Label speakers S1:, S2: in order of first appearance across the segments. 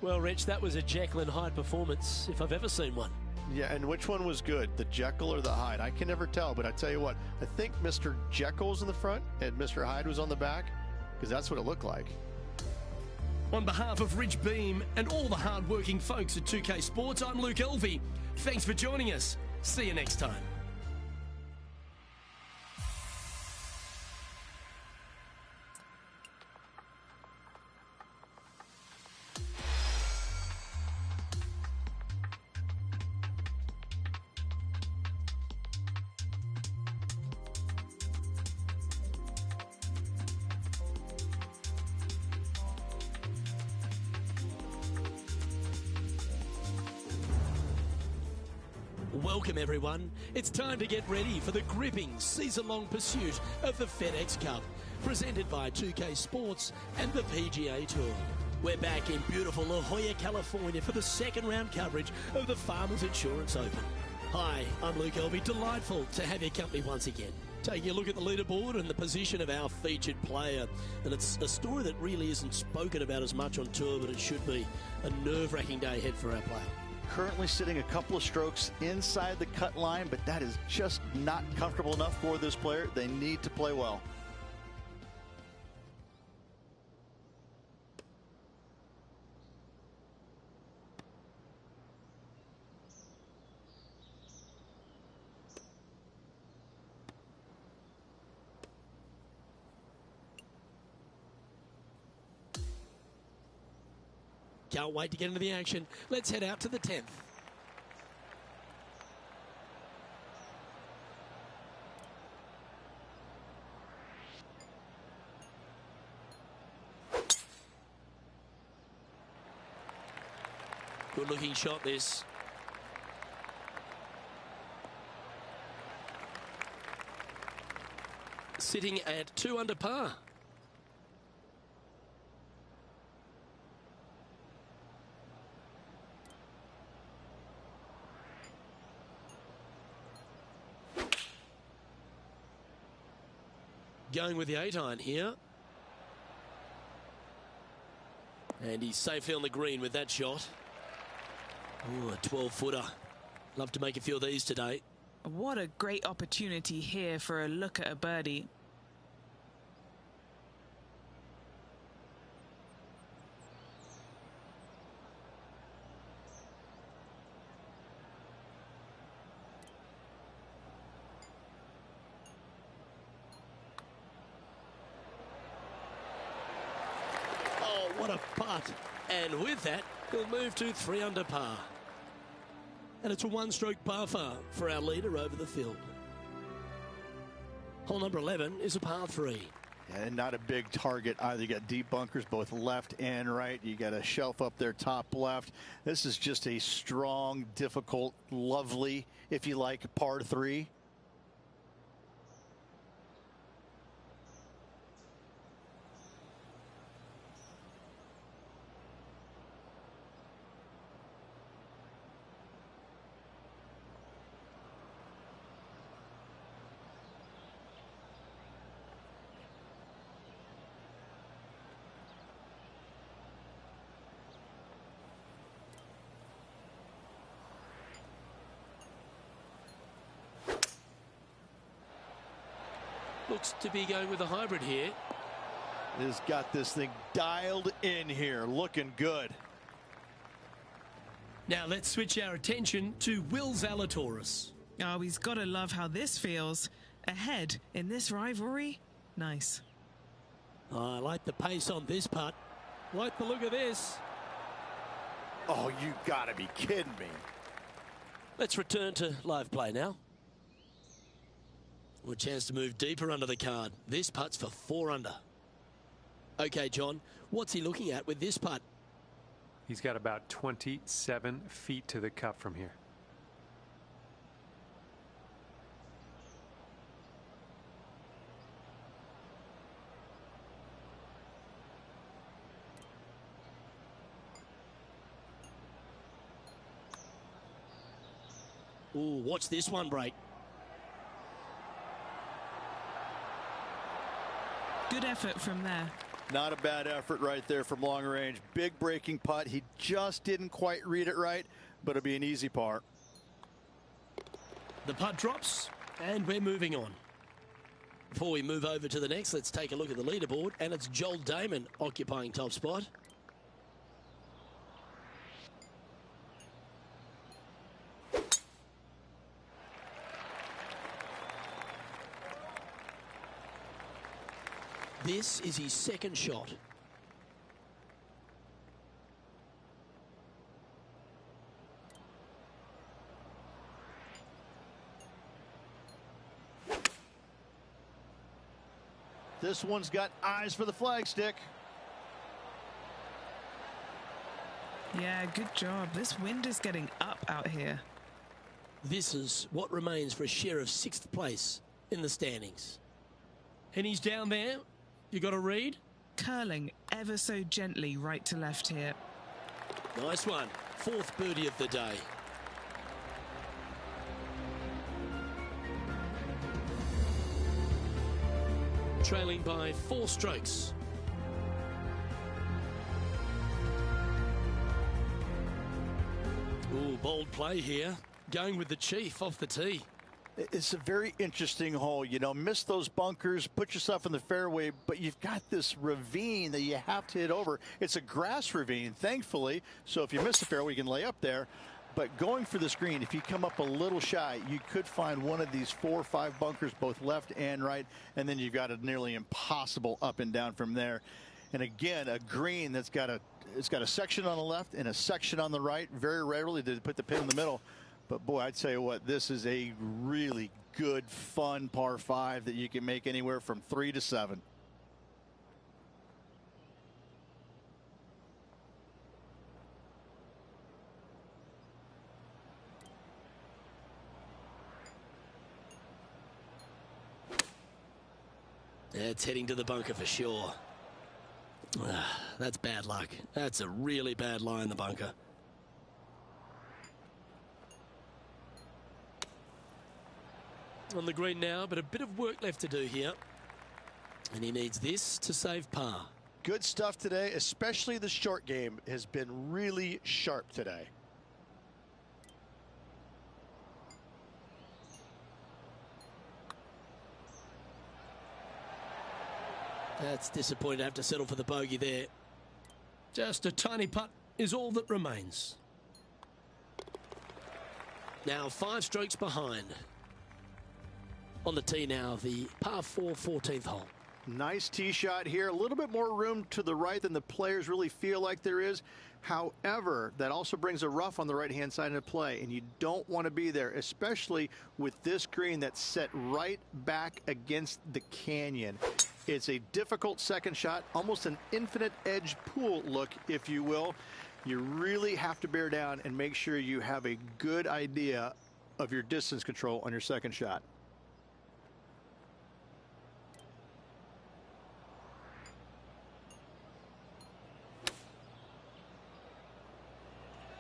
S1: Well, Rich, that was a Jekyll and Hyde performance, if I've ever seen one.
S2: Yeah, and which one was good, the Jekyll or the Hyde? I can never tell, but I tell you what, I think Mr. Jekyll was in the front and Mr. Hyde was on the back, because that's what it looked like.
S1: On behalf of Rich Beam and all the hard-working folks at 2K Sports, I'm Luke Elvey. Thanks for joining us. See you next time. Welcome everyone. It's time to get ready for the gripping season-long pursuit of the FedEx Cup, presented by 2K Sports and the PGA Tour. We're back in beautiful La Jolla, California for the second round coverage of the Farmers Insurance Open. Hi, I'm Luke Elvey. Delightful to have your company once again. Taking a look at the leaderboard and the position of our featured player. And it's a story that really isn't spoken about as much on tour, but it should be a nerve-wracking day ahead for our player.
S3: Currently sitting a couple of strokes inside the cut line, but that is just not comfortable enough for this player. They need to play well.
S1: Can't wait to get into the action. Let's head out to the 10th. Good looking shot this. Sitting at 2 under par. Going with the 8-iron here. And he's safely on the green with that shot. Ooh, a 12-footer. Love to make a few of these today.
S4: What a great opportunity here for a look at a birdie.
S1: What a putt. And with that, he'll move to 3 under par. And it's a one-stroke par for our leader over the field. Hole number 11 is a par 3.
S2: And not a big target either. You got deep bunkers both left and right. You got a shelf up there top left. This is just a strong, difficult, lovely, if you like, par 3.
S1: Looks to be going with a hybrid here.
S2: Has got this thing dialed in here, looking good.
S1: Now let's switch our attention to Will Zalatoris.
S4: Oh, he's got to love how this feels. Ahead in this rivalry. Nice.
S1: Oh, I like the pace on this putt. Like the look of this.
S2: Oh, you gotta be kidding me.
S1: Let's return to live play now. Well, a chance to move deeper under the card. This putt's for 4 under. Okay, John, what's he looking at with this putt?
S5: He's got about 27 feet to the cup from here.
S1: Ooh, watch this one break.
S4: Good effort from there.
S2: Not a bad effort right there from long range. Big breaking putt. He just didn't quite read it right, but it'll be an easy par.
S1: The putt drops, and we're moving on. Before we move over to the next, let's take a look at the leaderboard, and it's Joel Damon occupying top spot. This is his second shot.
S2: This one's got eyes for the flagstick.
S4: Yeah, good job. This wind is getting up out here.
S1: This is what remains for a share of 6th place in the standings. And he's down there. You got a read?
S4: Curling ever so gently right to left here.
S1: Nice one. 4th birdie of the day. Trailing by 4 strokes. Ooh, bold play here. Going with the chief off the tee.
S2: It's a very interesting hole. You know, miss those bunkers, put yourself in the fairway, but you've got this ravine that you have to hit over. It's a grass ravine, thankfully, so if you miss the fairway, you can lay up there. But going for this green, if you come up a little shy, you could find one of these 4 or 5 bunkers, both left and right, and then you've got a nearly impossible up and down from there. And again, a green that's got a section on the left and a section on the right. Very rarely did it put the pin in the middle. But boy, I'd tell you what, this is a really good, fun par 5 that you can make anywhere from 3 to 7.
S1: It's heading to the bunker for sure. That's bad luck. That's a really bad lie in the bunker. On the green now, but a bit of work left to do here. And he needs this to save par.
S3: Good stuff today, especially the short game has been really sharp today.
S1: That's disappointing to have to settle for the bogey there. Just a tiny putt is all that remains. Now 5 strokes behind. On the tee now, the par 4 14th hole.
S2: Nice tee shot here. A little bit more room to the right than the players really feel like there is. However, that also brings a rough on the right-hand side into play, and you don't want to be there, especially with this green that's set right back against the canyon. It's a difficult second shot, almost an infinite edge pool look, if you will. You really have to bear down and make sure you have a good idea of your distance control on your second shot.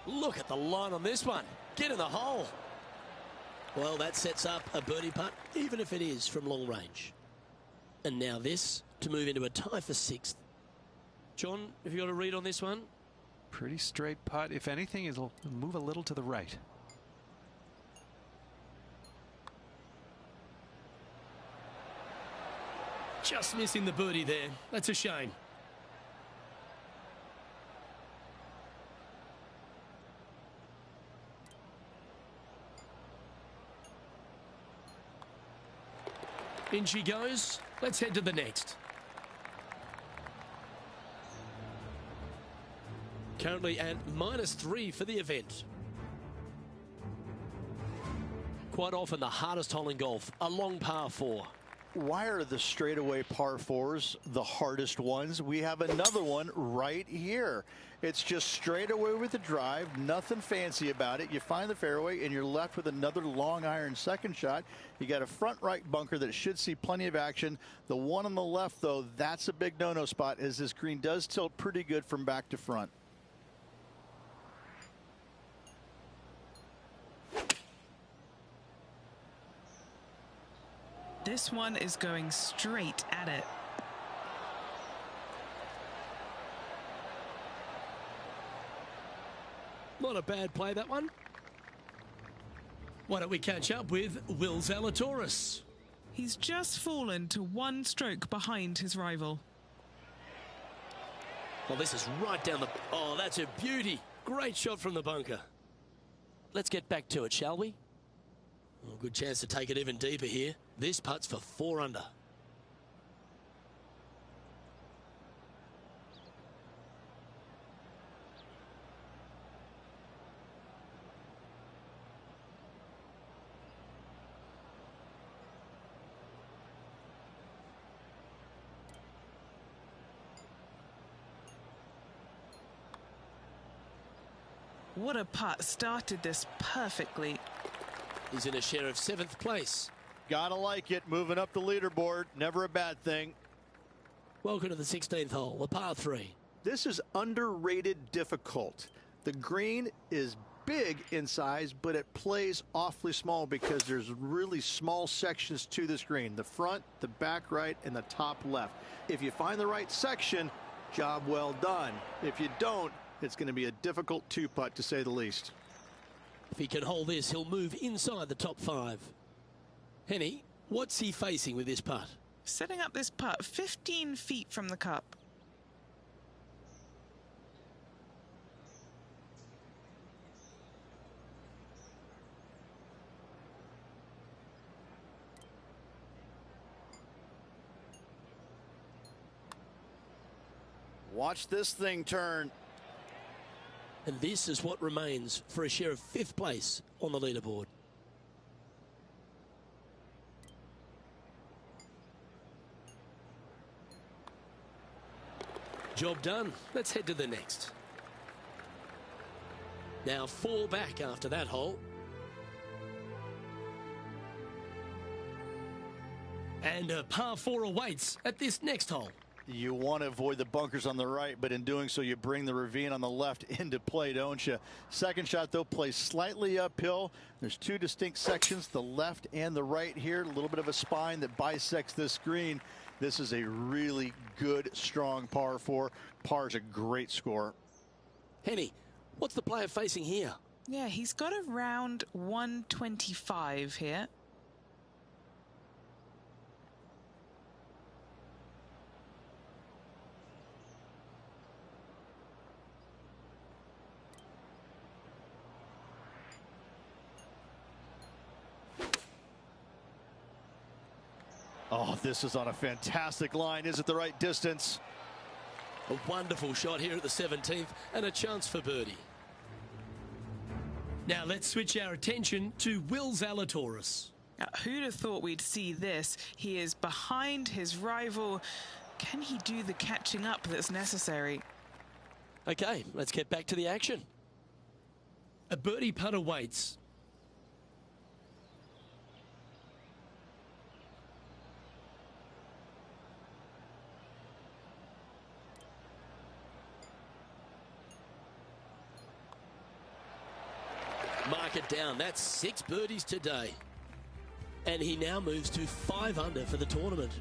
S1: Look at the line on this one. Get in the hole. Well, that sets up a birdie putt, even if it is from long range. And now this to move into a tie for 6th. John, have you got a read on this one?
S5: Pretty straight putt. If anything, it'll move a little to the right.
S1: Just missing the birdie there. That's a shame. In she goes. Let's head to the next. Currently at -3 for the event. Quite often the hardest hole in golf, a long par 4.
S2: Why are the straightaway par 4s the hardest ones? We have another one right here. It's just straight away with the drive, nothing fancy about it. You find the fairway and you're left with another long iron second shot. You got a front right bunker that should see plenty of action. The one on the left, though, that's a big no-no spot, as this green does tilt pretty good from back to front.
S4: This one is going straight at it.
S1: Not a bad play, that one. Why don't we catch up with Will Zalatoris?
S4: He's just fallen to 1 stroke behind his rival.
S1: Well, this is right down the... Oh, that's a beauty. Great shot from the bunker. Let's get back to it, shall we? Oh, good chance to take it even deeper here. This putt's for 4 under.
S4: What a putt. Started this perfectly.
S1: He's in a share of 7th place.
S2: Gotta like it. Moving up the leaderboard. Never a bad thing.
S1: Welcome to the 16th hole, the par 3.
S3: This is underrated difficult. The green is big in size, but it plays awfully small because there's really small sections to this green. The front, the back right, and the top left. If you find the right section, job well done. If you don't, it's going to be a difficult 2-putt to say the least.
S1: If he can hold this, he'll move inside the top 5. Henny, what's he facing with this putt?
S4: Setting up this putt 15 feet from the cup.
S2: Watch this thing turn.
S1: And this is what remains for a share of 5th place on the leaderboard. Job done. Let's head to the next. Now 4 back after that hole. And a par 4 awaits at this next hole.
S2: You want to avoid the bunkers on the right, but in doing so, you bring the ravine on the left into play, don't you? Second shot, though, plays slightly uphill. There's 2 distinct sections, the left and the right here. A little bit of a spine that bisects this green. This is a really good, strong par 4. Par's a great score.
S1: Henny, what's the player facing here?
S4: Yeah, he's got around 125 here.
S2: Oh, this is on a fantastic line. Is it the right distance?
S1: A wonderful shot here at the 17th and a chance for birdie. Now let's switch our attention to Will Zalatoris.
S4: Who'd have thought we'd see this? He is behind his rival. Can he do the catching up that's necessary?
S1: Okay, let's get back to the action. A birdie putt awaits. Mark it down. That's 6 birdies today. And he now moves to 5 under for the tournament.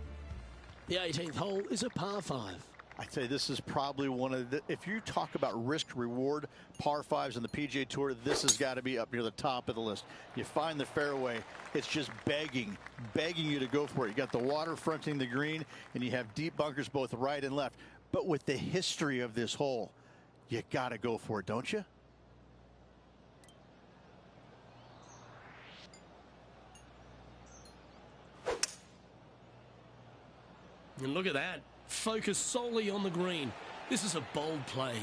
S1: The 18th hole is a par 5.
S2: I'd say this is probably one of the, if you talk about risk reward par 5s on the PGA Tour, this has got to be up near the top of the list. You find the fairway, it's just begging you to go for it. You got the water fronting the green, and you have deep bunkers both right and left. But with the history of this hole, you got to go for it, don't you?
S1: And look at that. Focus solely on the green. This is a bold play.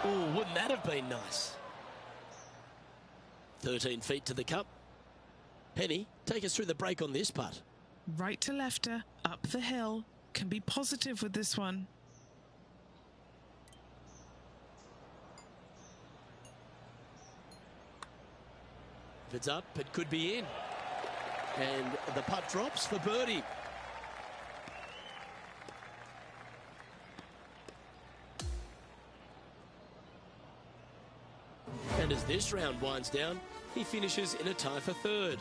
S1: Oh, wouldn't that have been nice? 13 feet to the cup. Henny, take us through the break on this putt.
S4: Right to lefter, up the hill. Can be positive with this one.
S1: If it's up, it could be in. And the putt drops for birdie. And as this round winds down, he finishes in a tie for third.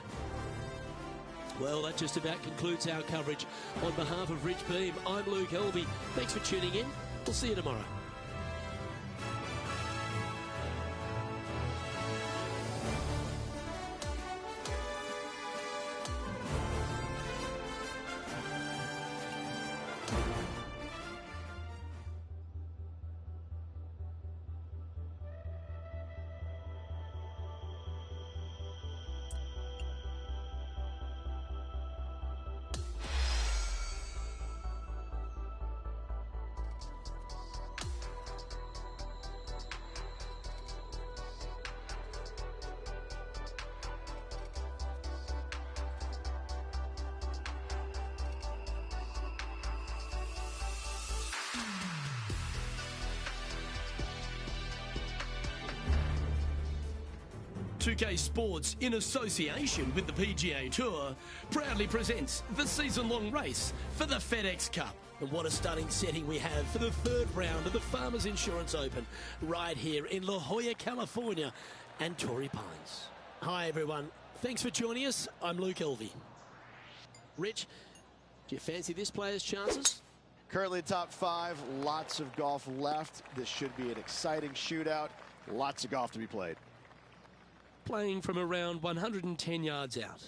S1: Well, that just about concludes our coverage. On behalf of Rich Beem, I'm Luke Elvey. Thanks for tuning in. We'll see you tomorrow. Two-K Sports, in association with the PGA Tour, proudly presents the season-long race for the FedEx Cup. And what a stunning setting we have for the third round of the Farmers Insurance Open right here in La Jolla, California and Torrey Pines. Hi, everyone. Thanks for joining us. I'm Luke Elvey. Rich, do you fancy this player's chances?
S6: Currently top 5, lots of golf left. This should be an exciting shootout. Lots of golf to be played.
S1: Playing from around 110 yards out.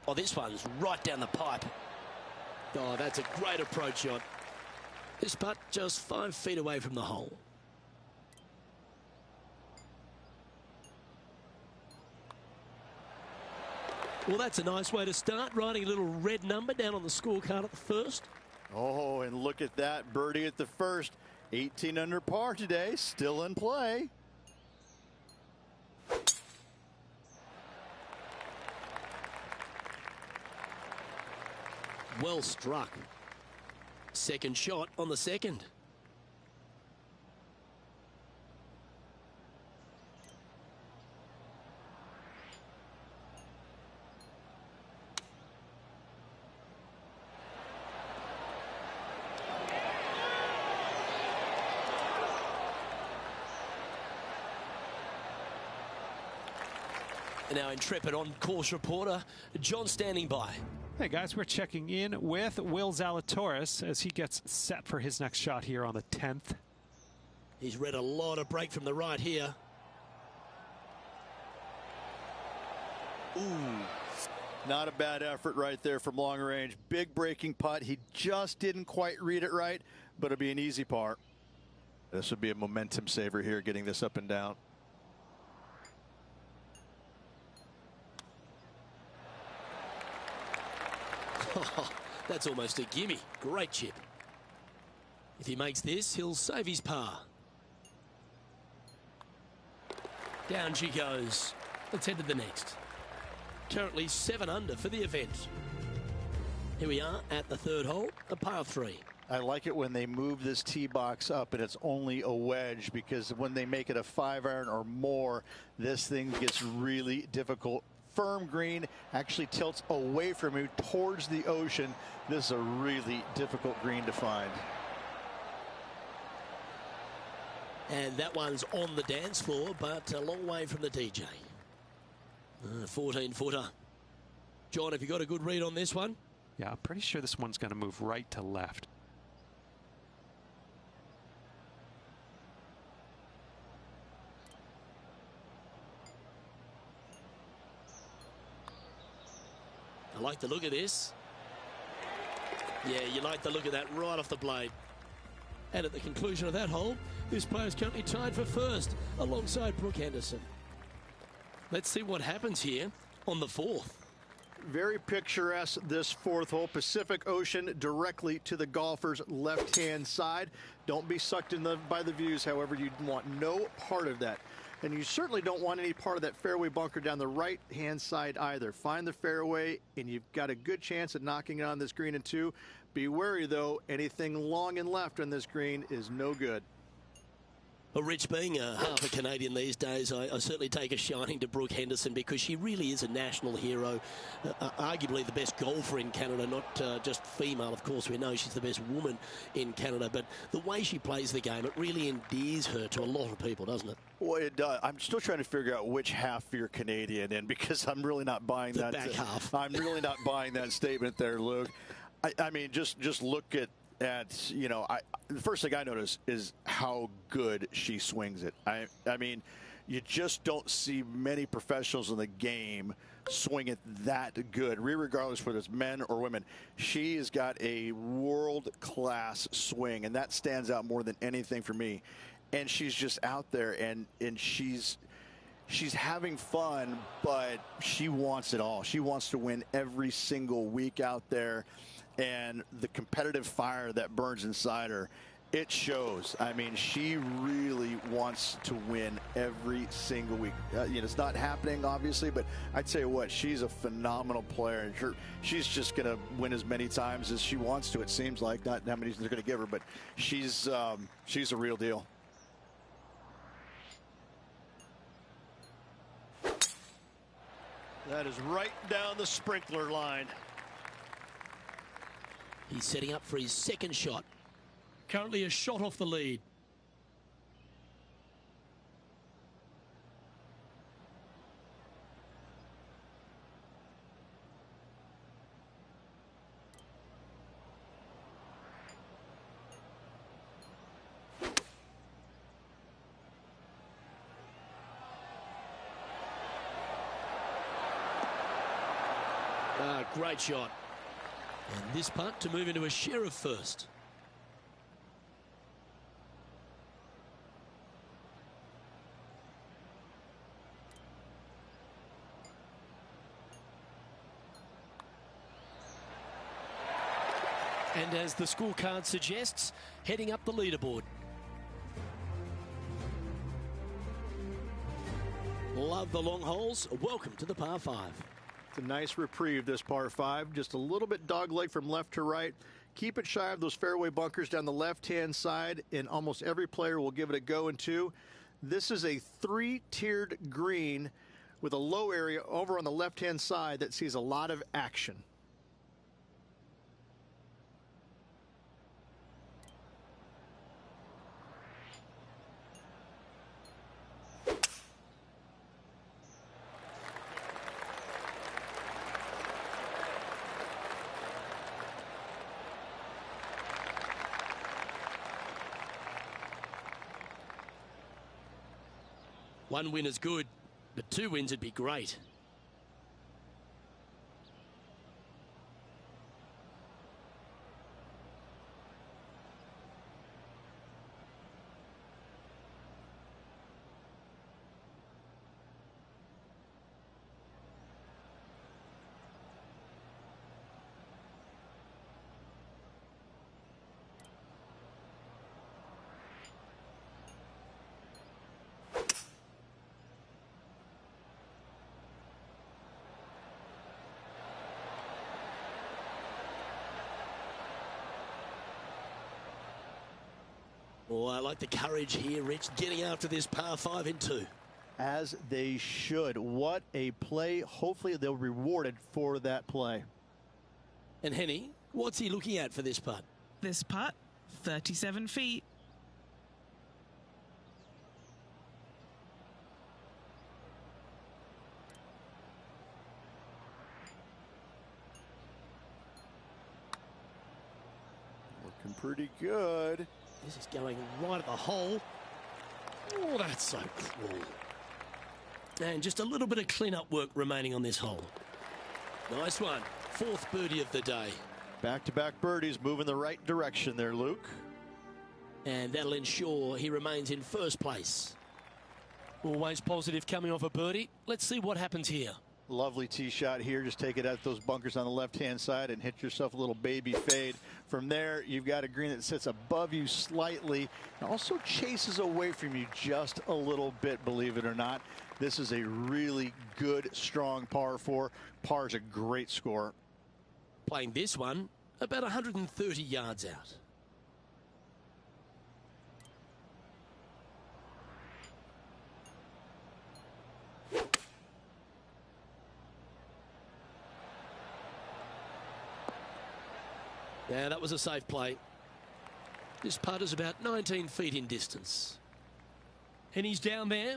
S1: Oh, this one's right down the pipe. Oh, that's a great approach shot. This putt just 5 feet away from the hole. Well, that's a nice way to start, writing a little red number down on the scorecard at the first.
S3: Oh, and look at that birdie at the first. 18 under par today, still in play.
S1: Well struck. Second shot on the second. And our intrepid on-course reporter, John, standing by.
S5: Hey guys, we're checking in with Will Zalatoris as he gets set for his next shot here on the 10th.
S1: He's read a lot of break from the right here.
S3: Ooh. Not a bad effort right there from long range. Big breaking putt. He just didn't quite read it right, but it'll be an easy par. This would be a momentum saver here, getting this up and down.
S1: Oh, that's almost a gimme. Great chip. If he makes this, he'll save his par. Down she goes. Let's head to the next. Currently 7 under for the event. Here we are at the third hole, a par 3.
S3: I like it when they move this tee box up and it's only a wedge, because when they make it a 5-iron or more, this thing gets really difficult. Firm green, actually tilts away from you towards the ocean. This is a really difficult green to find.
S1: And that one's on the dance floor, but a long way from the DJ. 14-footer. John, have you got a good read on this one?
S5: Yeah, I'm pretty sure this one's going to move right to left.
S1: I like the look of this. Yeah, you like the look of that right off the blade. And at the conclusion of that hole, this player is currently tied for first alongside Brooke Henderson. Let's see what happens here on the 4th.
S3: Very picturesque, this 4th hole. Pacific Ocean directly to the golfer's left-hand side. Don't be sucked in by the views, however. You want no part of that. And you certainly don't want any part of that fairway bunker down the right-hand side either. Find the fairway, and you've got a good chance at knocking it on this green in 2. Be wary, though. Anything long and left on this green is no good.
S1: Well, Rich, being half a Canadian these days, I certainly take a shining to Brooke Henderson because she really is a national hero. Arguably the best golfer in Canada, not just female. Of course, we know she's the best woman in Canada, but the way she plays the game, it really endears her to a lot of people, doesn't it?
S3: Well, it does. I'm still trying to figure out which half you're Canadian in because I'm really not buying
S1: the
S3: that.
S1: Back half.
S3: I'm really not buying that statement there, Luke. I mean, just look at you know, the first thing I notice is how good she swings it. I mean, you just don't see many professionals in the game swing it that good, regardless whether it's men or women. She has got a world-class swing, and that stands out more than anything for me. And she's just out there, and she's having fun, but she wants it all. She wants to win every single week out there. And the competitive fire that burns inside her, it shows. I mean, she really wants to win every single week. You know, it's not happening, obviously, but I tell you what, she's a phenomenal player. And she's just going to win as many times as she wants to, it seems like. Not how many they're going to give her, but she's a real deal.
S2: That is right down the sprinkler line.
S1: He's setting up for his second shot. Currently a shot off the lead. Great shot. And this putt to move into a share of first. And as the scorecard suggests, heading up the leaderboard. Love the long holes. Welcome to the par 5.
S3: It's a nice reprieve, this par 5. Just a little bit dogleg from left to right. Keep it shy of those fairway bunkers down the left-hand side, and almost every player will give it a go in 2. This is a 3-tiered green with a low area over on the left-hand side that sees a lot of action.
S1: One win is good, but 2 wins would be great. Oh, I like the courage here, Rich, getting after this par 5 in 2.
S3: As they should. What a play. Hopefully they'll be rewarded for that play.
S1: And Henny, what's he looking at for this putt?
S4: This putt, 37 feet.
S3: Looking pretty good.
S1: This is going right at the hole. Oh, that's so cruel. And just a little bit of clean-up work remaining on this hole. Nice one. 4th birdie of the day.
S3: Back-to-back birdies, moving the right direction there, Luke.
S1: And that'll ensure he remains in first place.
S5: Always positive coming off a birdie. Let's see what happens here.
S3: Lovely tee shot here. Just take it out those bunkers on the left-hand side and hit yourself a little baby fade. From there, you've got a green that sits above you slightly and also chases away from you just a little bit, believe it or not. This is a really good, strong par 4. Par is a great score.
S1: Playing this one about 130 yards out. Yeah, that was a safe play. This putt is about 19 feet in distance. And he's down there.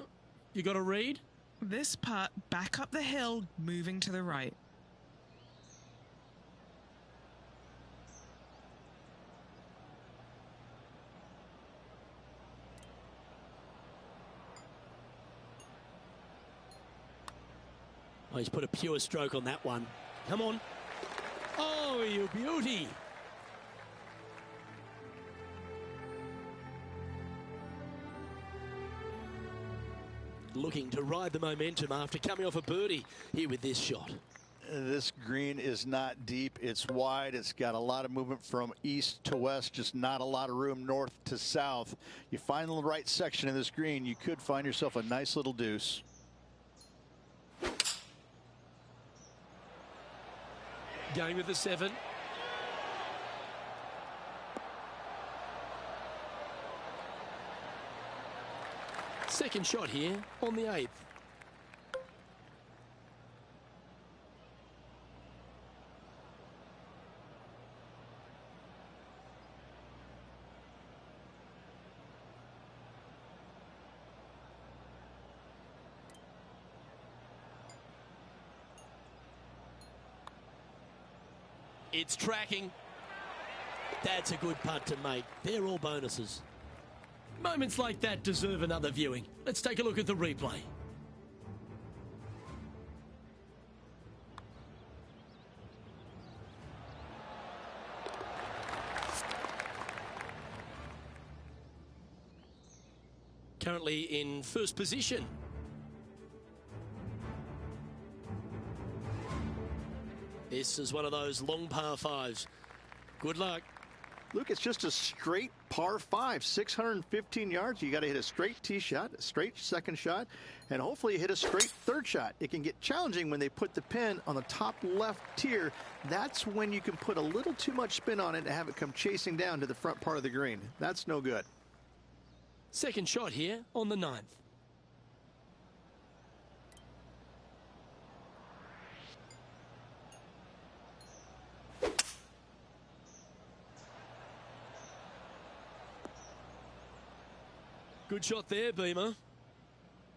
S1: You got a read?
S4: This putt back up the hill, moving to the right.
S1: Oh, he's put a pure stroke on that one. Come on. Oh, you beauty. Looking to ride the momentum after coming off a birdie here with this shot.
S2: This green is not deep. It's wide. It's got a lot of movement from east to west, just not a lot of room north to south. You find the right section of this green, you could find yourself a nice little deuce.
S1: Going with the 7. Second shot here on the 8th. It's tracking. That's a good putt to make. They're all bonuses. Moments like that deserve another viewing. Let's take a look at the replay. Currently in first position. This is one of those long par 5s. Good luck.
S3: Luke, it's just a straight par 5, 615 yards. You got to hit a straight tee shot, a straight second shot, and hopefully you hit a straight third shot. It can get challenging when they put the pin on the top left tier. That's when you can put a little too much spin on it and have it come chasing down to the front part of the green. That's no good.
S1: Second shot here on the 9th. Good shot there, Beamer.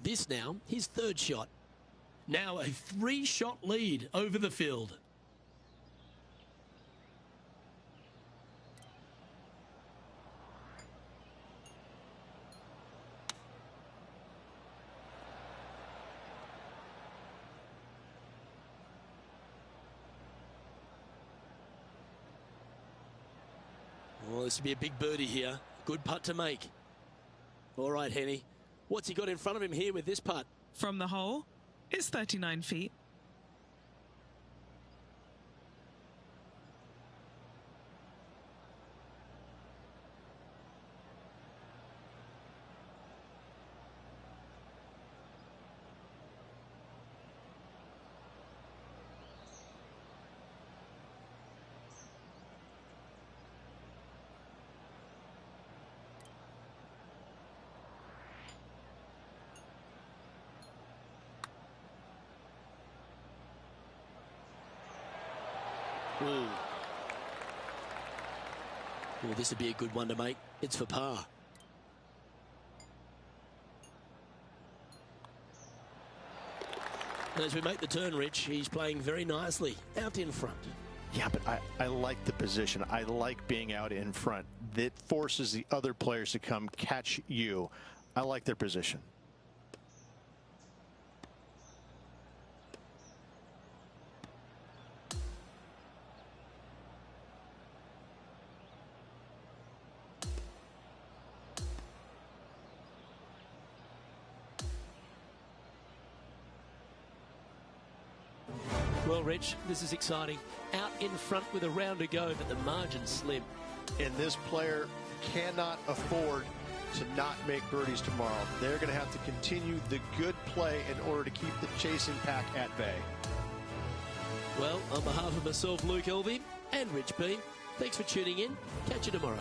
S1: This now, his third shot. Now a 3-shot lead over the field. Well, this would be a big birdie here. Good putt to make. All right, Henny. What's he got in front of him here with this putt?
S4: From the hole, it's 39 feet.
S1: Ooh. Well, this would be a good one to make. It's for par. And as we make the turn, Rich, he's playing very nicely out in front.
S2: Yeah, but I like the position. I like being out in front. That forces the other players to come catch you. I like their position.
S1: Well, Rich, this is exciting. Out in front with a round to go, but the margin's slim.
S3: And this player cannot afford to not make birdies tomorrow. They're going to have to continue the good play in order to keep the chasing pack at bay.
S1: Well, on behalf of myself, Luke Elvey, and Rich Beem, thanks for tuning in. Catch you tomorrow.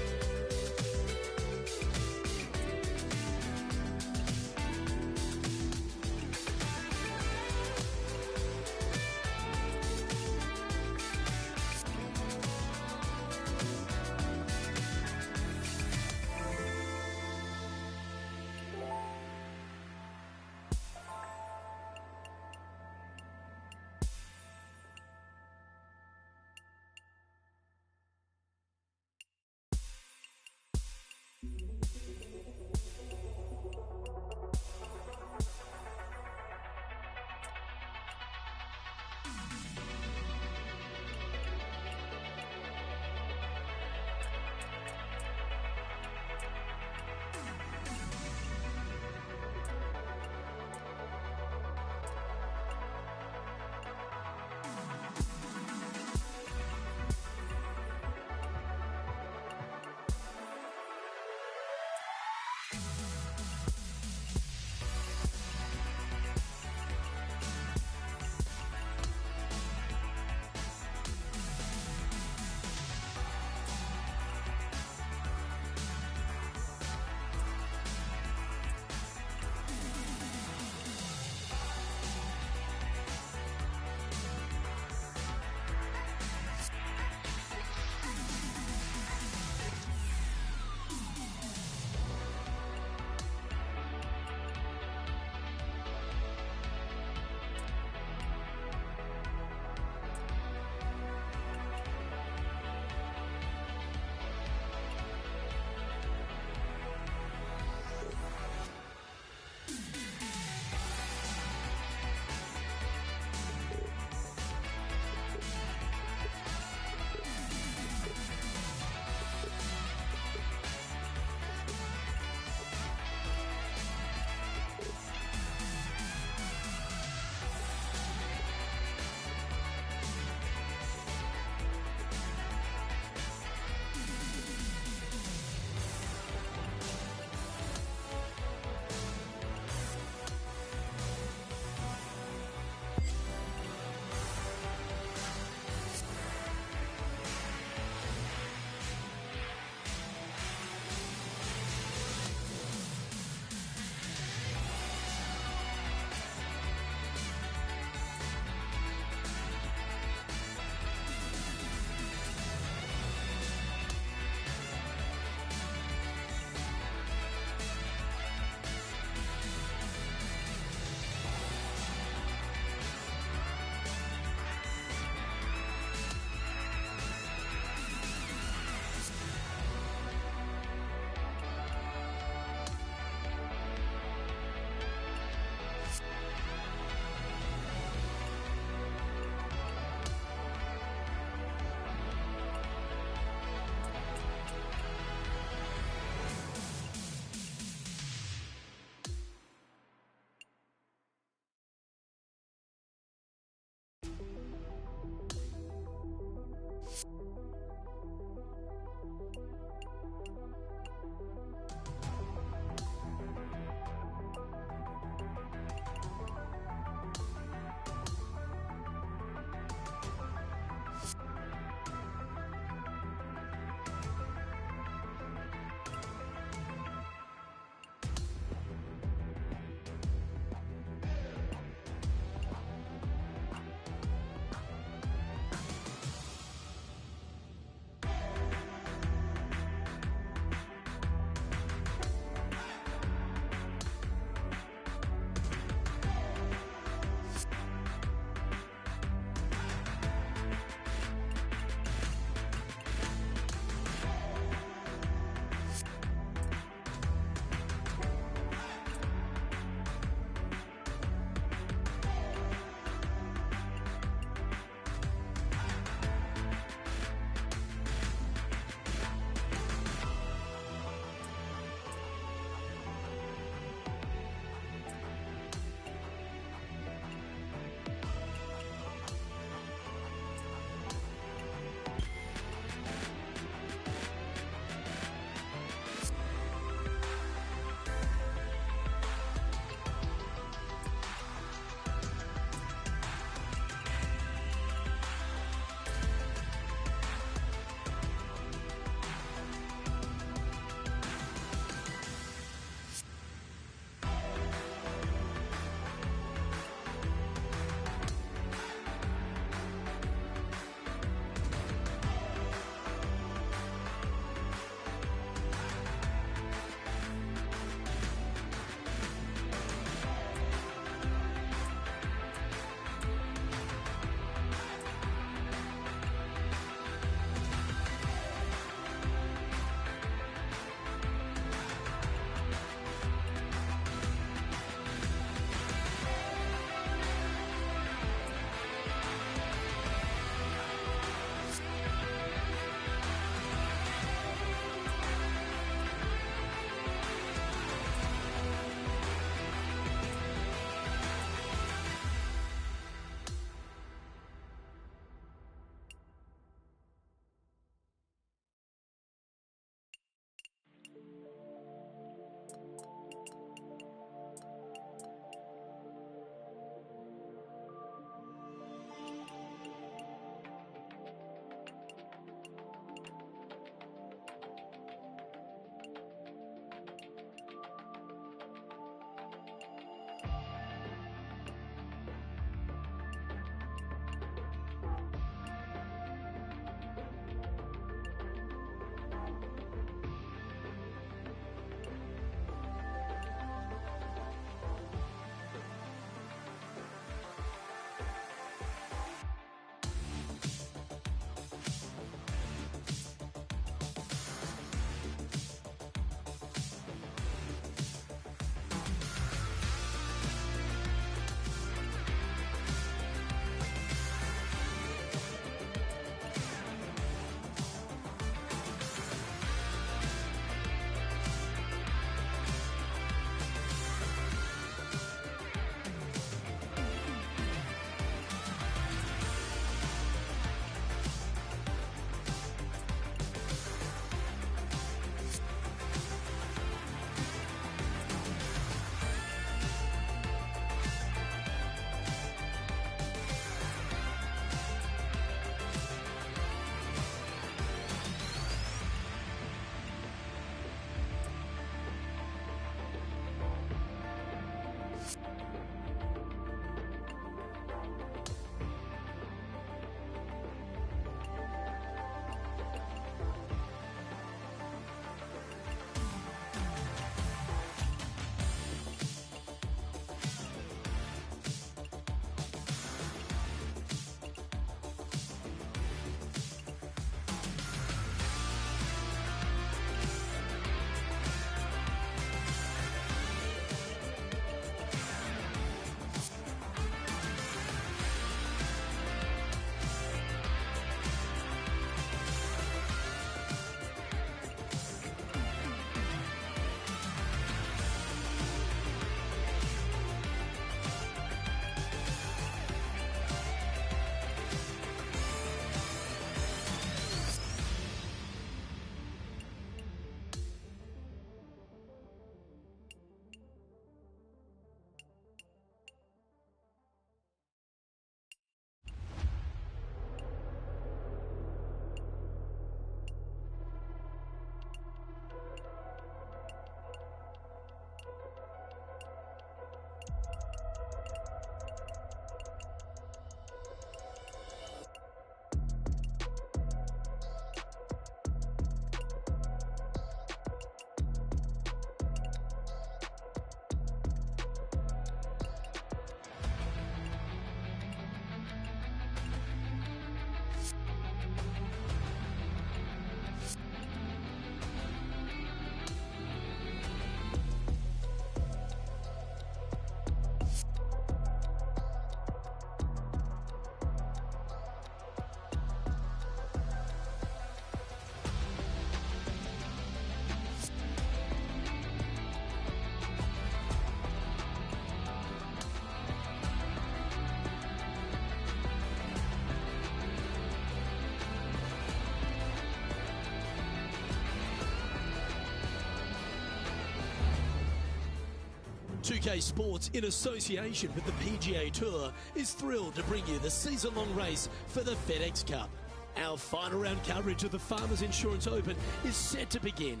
S1: 2K Sports, in association with the PGA Tour, is thrilled to bring you the season-long race for the FedEx Cup. Our final round coverage of the Farmers Insurance Open is set to begin.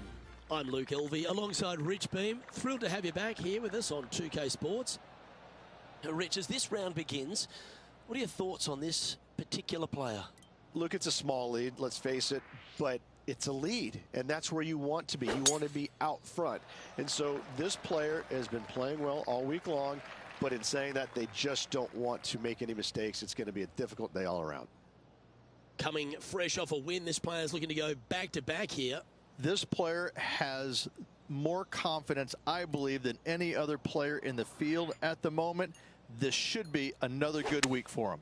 S1: I'm Luke Elvey alongside Rich Beam. Thrilled to have you back here with us on 2K Sports. Rich, as this round begins, what are your thoughts on this particular player?
S6: Look, it's a small lead, let's face it, but it's a lead, and that's where you want to be. You want to be out front. And so this player has been playing well all week long, but in saying that, they just don't want to make any mistakes. It's going to be a difficult day all around.
S1: Coming fresh off a win, this player's looking to go back-to-back here.
S3: This player has more confidence, I believe, than any other player in the field at the moment. This should be another good week for him.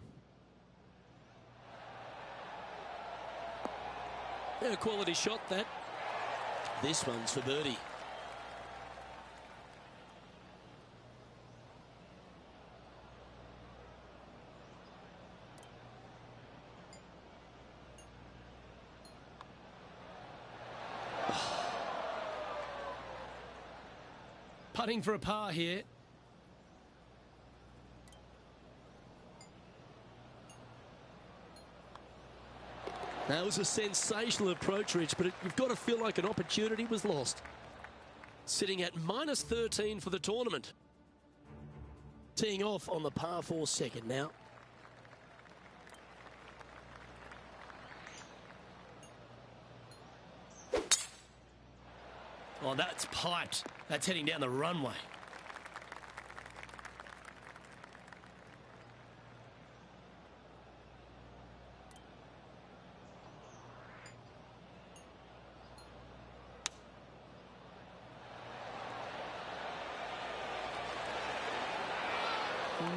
S1: A quality shot, that. This one's for birdie. Putting for a par here. That was a sensational approach, Rich, but you've got to feel like an opportunity was lost. Sitting at minus 13 for the tournament. Teeing off on the par 4 second now. Oh, that's piped. That's heading down the runway.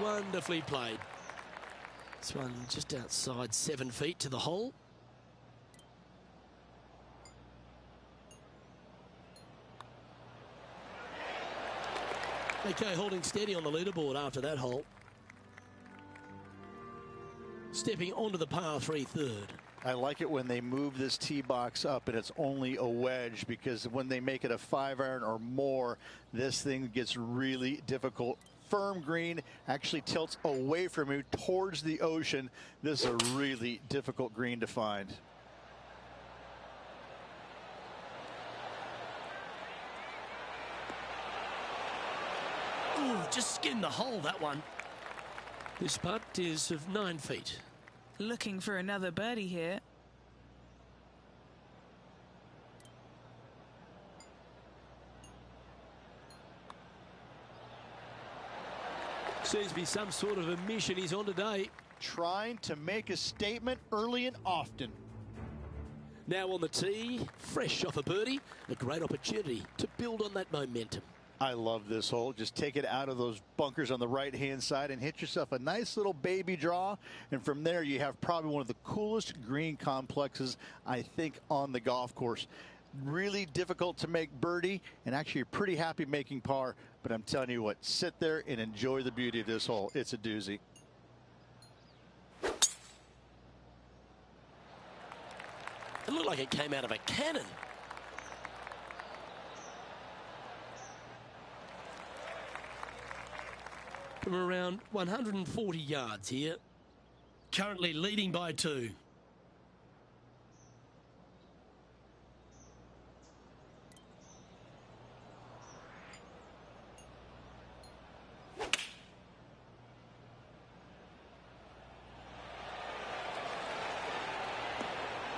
S1: Wonderfully played. This one just outside 7 feet to the hole. Okay, holding steady on the leaderboard after that hole. Stepping onto the par 3 third.
S3: I like it when they move this tee box up and it's only a wedge, because when they make it a 5-iron or more, this thing gets really difficult. Firm green, actually tilts away from you towards the ocean. This is a really difficult green to find.
S1: Ooh, just skinned the hole, that one. This putt is of 9 feet.
S4: Looking for another birdie here.
S1: Seems to be some sort of a mission he's on today.
S3: Trying to make a statement early and often.
S1: Now on the tee, fresh off a birdie, a great opportunity to build on that momentum.
S3: I love this hole. Just take it out of those bunkers on the right-hand side and hit yourself a nice little baby draw. And from there, you have probably one of the coolest green complexes, I think, on the golf course. Really difficult to make birdie, and actually you're pretty happy making par. But I'm telling you what, sit there and enjoy the beauty of this hole. It's a doozy.
S1: It looked like it came out of a cannon. From around 140 yards here. Currently leading by 2.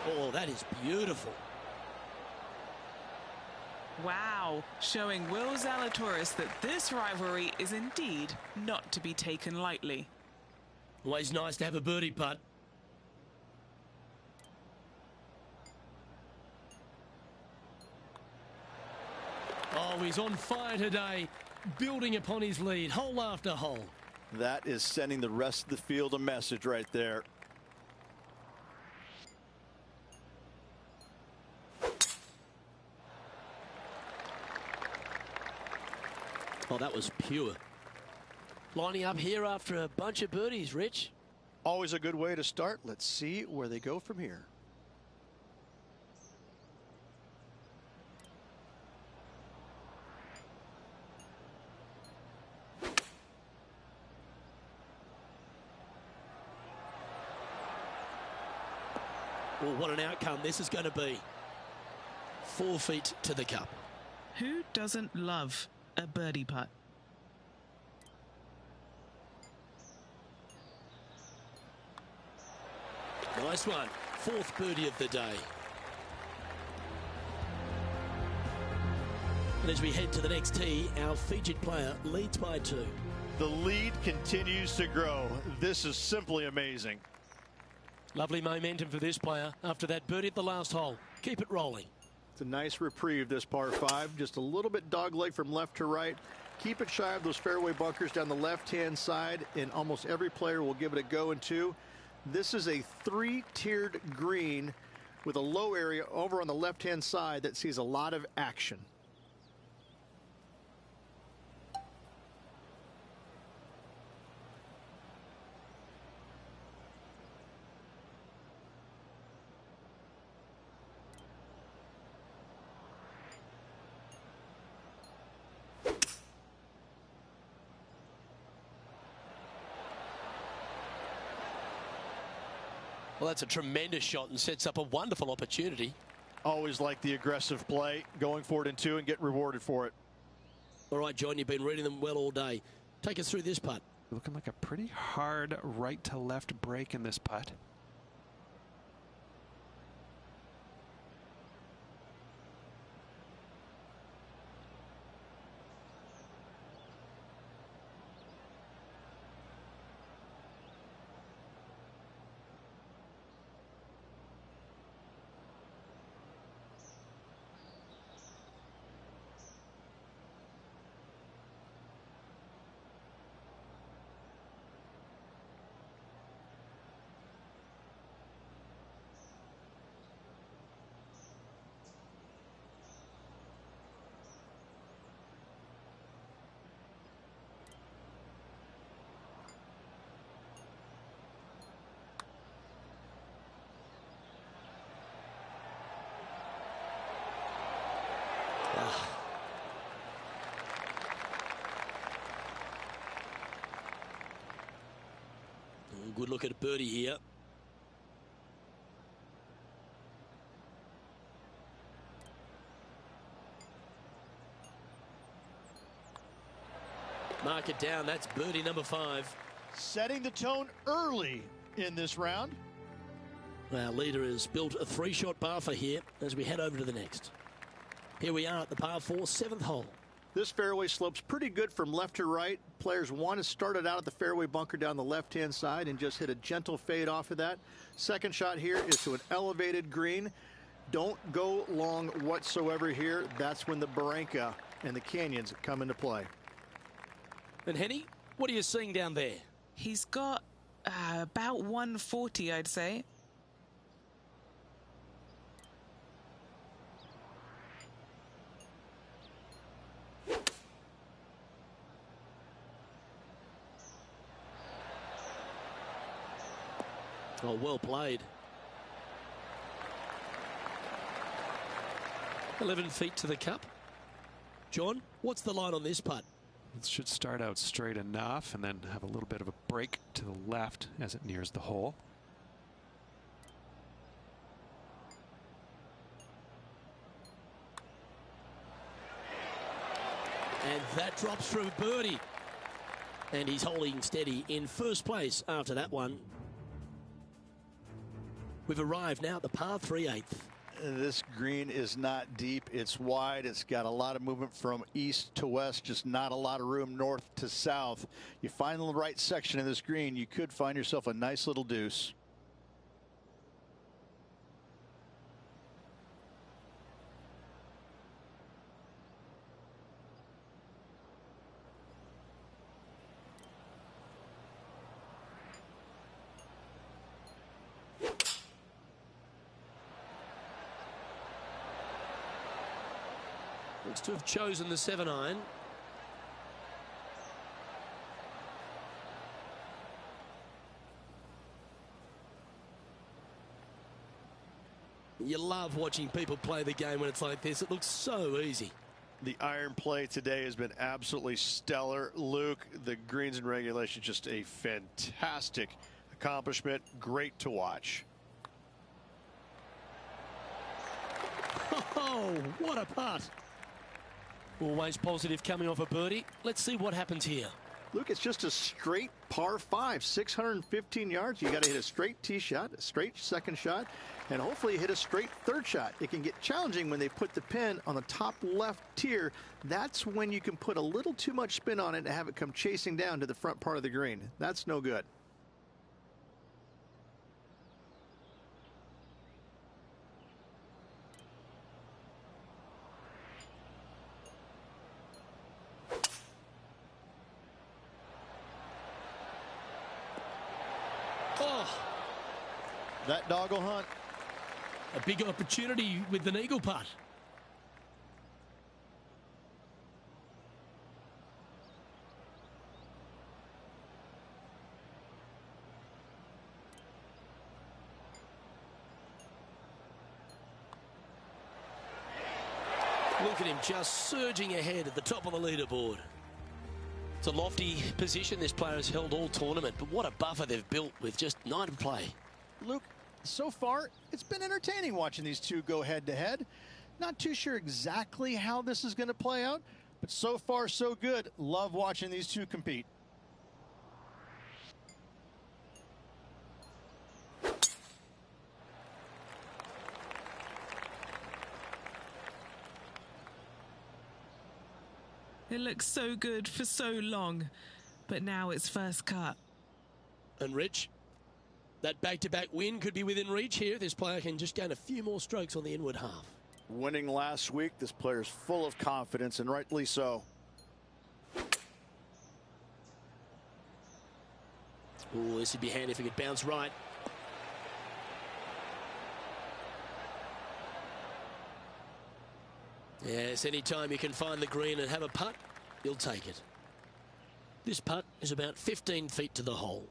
S1: Oh, that is beautiful.
S4: Wow, showing Will Zalatoris that this rivalry is indeed not to be taken lightly.
S1: Always nice to have a birdie putt. Oh, he's on fire today, building upon his lead, hole after hole.
S3: That is sending the rest of the field a message right there.
S1: Oh, that was pure. Lining up here after a bunch of birdies, Rich.
S3: Always a good way to start. Let's see where they go from here.
S1: Well, what an outcome this is going to be. 4 feet to the cup.
S4: Who doesn't love a birdie putt?
S1: Nice one. 4th birdie of the day. And as we head to the next tee, our featured player leads by 2.
S3: The lead continues to grow. This is simply amazing.
S1: Lovely momentum for this player after that birdie at the last hole. Keep it rolling.
S3: It's a nice reprieve, this par 5. Just a little bit dogleg from left to right. Keep it shy of those fairway bunkers down the left-hand side, and almost every player will give it a go in 2. This is a 3-tiered green with a low area over on the left-hand side that sees a lot of action.
S1: Well, that's a tremendous shot and sets up a wonderful opportunity.
S3: Always like the aggressive play, going for it in 2 and get rewarded for it.
S1: All right, John, you've been reading them well all day. Take us through this putt.
S5: Looking like a pretty hard right to left break in this putt.
S1: Good look at a birdie here. Mark it down. That's birdie number 5.
S3: Setting the tone early in this round.
S1: Our leader has built a 3-shot par for here as we head over to the next. Here we are at the par 4, 7th hole.
S3: This fairway slopes pretty good from left to right. Players want to start it out at the fairway bunker down the left-hand side and just hit a gentle fade off of that. Second shot here is to an elevated green. Don't go long whatsoever here. That's when the Barranca and the canyons come into play.
S1: And Henny, what are you seeing down there?
S4: He's got about 140, I'd say.
S1: Oh, well played. 11 feet to the cup. John, what's the line on this putt?
S5: It should start out straight enough and then have a little bit of a break to the left as it nears the hole.
S1: And that drops through birdie. And he's holding steady in first place after that one. We've arrived now at the par 3 8th.
S2: This green is not deep. It's wide. It's got a lot of movement from east to west, just not a lot of room north to south. You find the right section of this green, you could find yourself a nice little deuce.
S1: Looks to have chosen the 7-iron. You love watching people play the game when it's like this. It looks so easy.
S6: The iron play today has been absolutely stellar. Luke, the greens and regulation, just a fantastic accomplishment. Great to watch.
S1: Oh, what a putt. Always positive coming off a birdie. Let's see what happens here.
S3: Luke, it's just a straight par 5, 615 yards. You got to hit a straight tee shot, a straight second shot, and hopefully hit a straight third shot. It can get challenging when they put the pin on the top left tier. That's when you can put a little too much spin on it and have it come chasing down to the front part of the green. That's no good.
S1: Oh,
S2: That dog will hunt.
S1: a big opportunity with the eagle putt. Look at him just surging ahead at the top of the leaderboard. It's a lofty position this player has held all tournament, but what a buffer they've built with just 9 to play.
S2: Luke, so far, it's been entertaining watching these two go head-to-head. Not too sure exactly how this is going to play out, but so far, so good. Love watching these two compete.
S4: It looks so good for so long, but now it's first cut.
S1: And Rich, that back-to-back win could be within reach here. This player can just gain a few more strokes on the inward half.
S2: Winning last week, this player's full of confidence, and rightly so.
S1: Oh, this would be handy if he could bounce right. Yes, anytime you can find the green and have a putt, you'll take it. This putt is about 15 feet to the hole.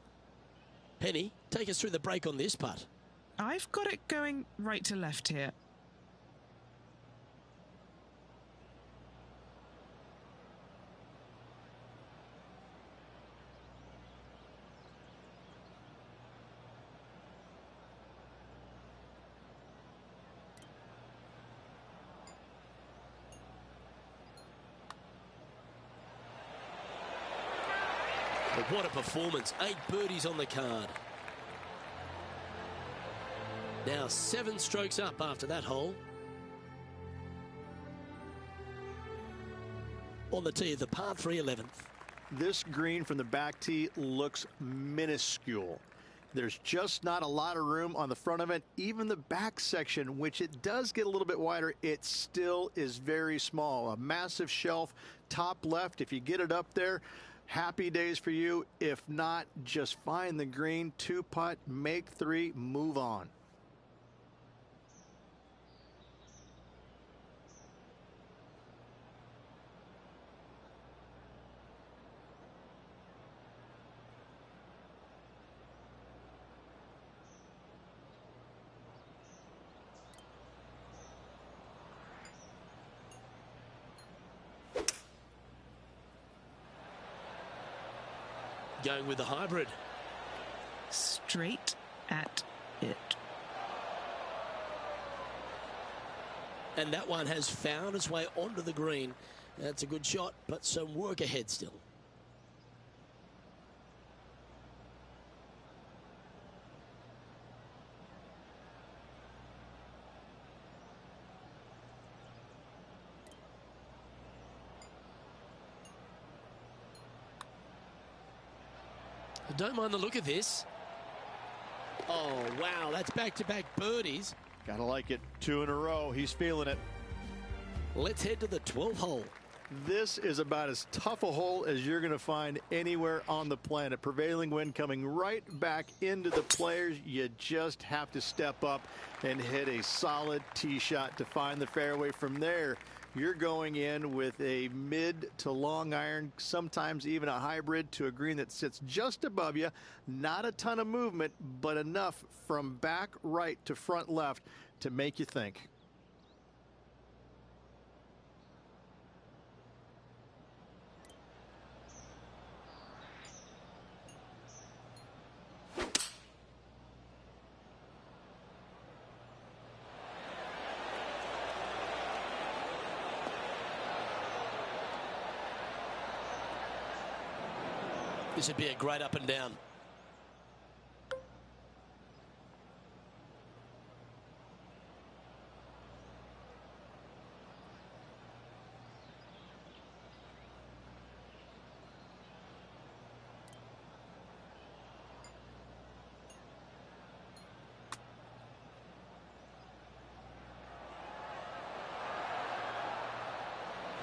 S1: Penny, take us through the break on this putt.
S4: I've got it going right to left here.
S1: But what a performance. 8 birdies on the card. Now 7 strokes up after that hole. On the tee of the par 3 11th.
S3: This green from the back tee looks minuscule. There's just not a lot of room on the front of it. Even the back section, which it does get a little bit wider, it still is very small. A massive shelf, top left. If you get it up there, happy days for you. If not, just find the green, 2-putt, make 3, move on.
S1: Going with the hybrid.
S4: Straight at it.
S1: And that one has found its way onto the green. That's a good shot, but some work ahead still. I don't mind the look of this. Oh, wow, that's back-to-back birdies.
S2: Gotta like it. 2 in a row. He's feeling it.
S1: Let's head to the 12th hole.
S3: This is about as tough a hole as you're going to find anywhere on the planet. Prevailing wind coming right back into the players. You just have to step up and hit a solid tee shot to find the fairway. From there, you're going in with a mid to long iron, sometimes even a hybrid to a green that sits just above you. Not a ton of movement, but enough from back right to front left to make you think.
S1: This would be a great up and down.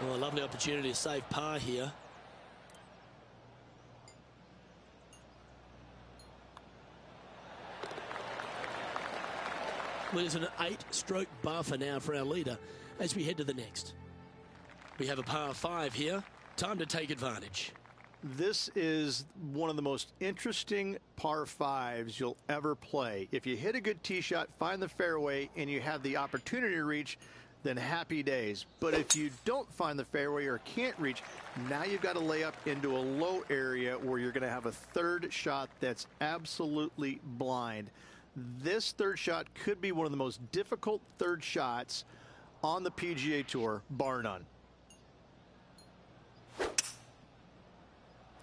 S1: Oh, a lovely opportunity to save par here. Well, there's an 8-stroke buffer now for our leader as we head to the next. We have a par 5 here. Time to take advantage.
S3: This is one of the most interesting par 5s you'll ever play. If you hit a good tee shot, find the fairway, and you have the opportunity to reach, then happy days. But if you don't find the fairway or can't reach, now you've got to lay up into a low area where you're going to have a third shot that's absolutely blind. This third shot could be one of the most difficult third shots on the PGA Tour, bar none.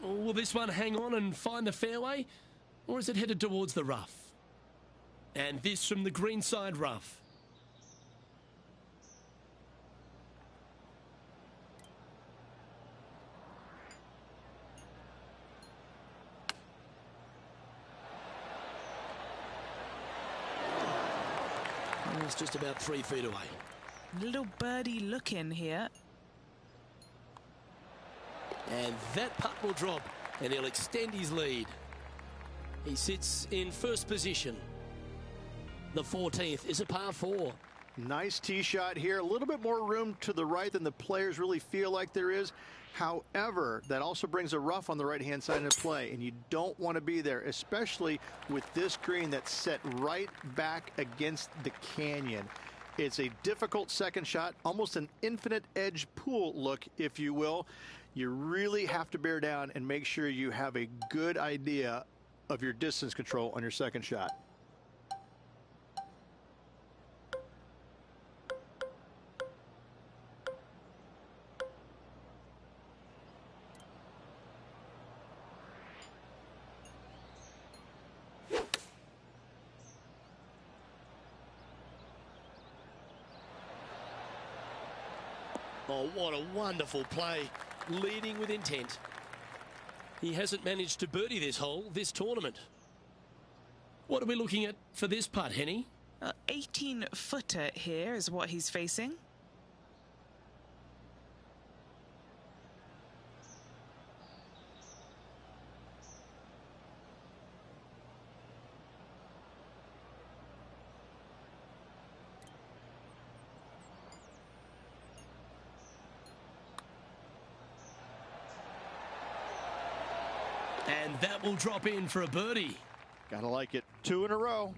S1: Will this one hang on and find the fairway, or is it headed towards the rough? And this from the greenside rough. It's just about 3 feet away.
S4: Little birdie look in here.
S1: And that putt will drop, and he'll extend his lead. He sits in first position. The 14th is a par 4.
S3: Nice tee shot here. A little bit more room to the right than the players really feel like there is. However, that also brings a rough on the right-hand side into play, and you don't want to be there, especially with this green that's set right back against the canyon. It's a difficult second shot, almost an infinite edge pool look, if you will. You really have to bear down and make sure you have a good idea of your distance control on your second shot.
S1: Oh, what a wonderful play. Leading with intent. He hasn't managed to birdie this hole, this tournament. What are we looking at for this putt, Henny?
S4: 18-footer here is what he's facing.
S1: And that will drop in for a birdie.
S3: Gotta like it. 2 in a row.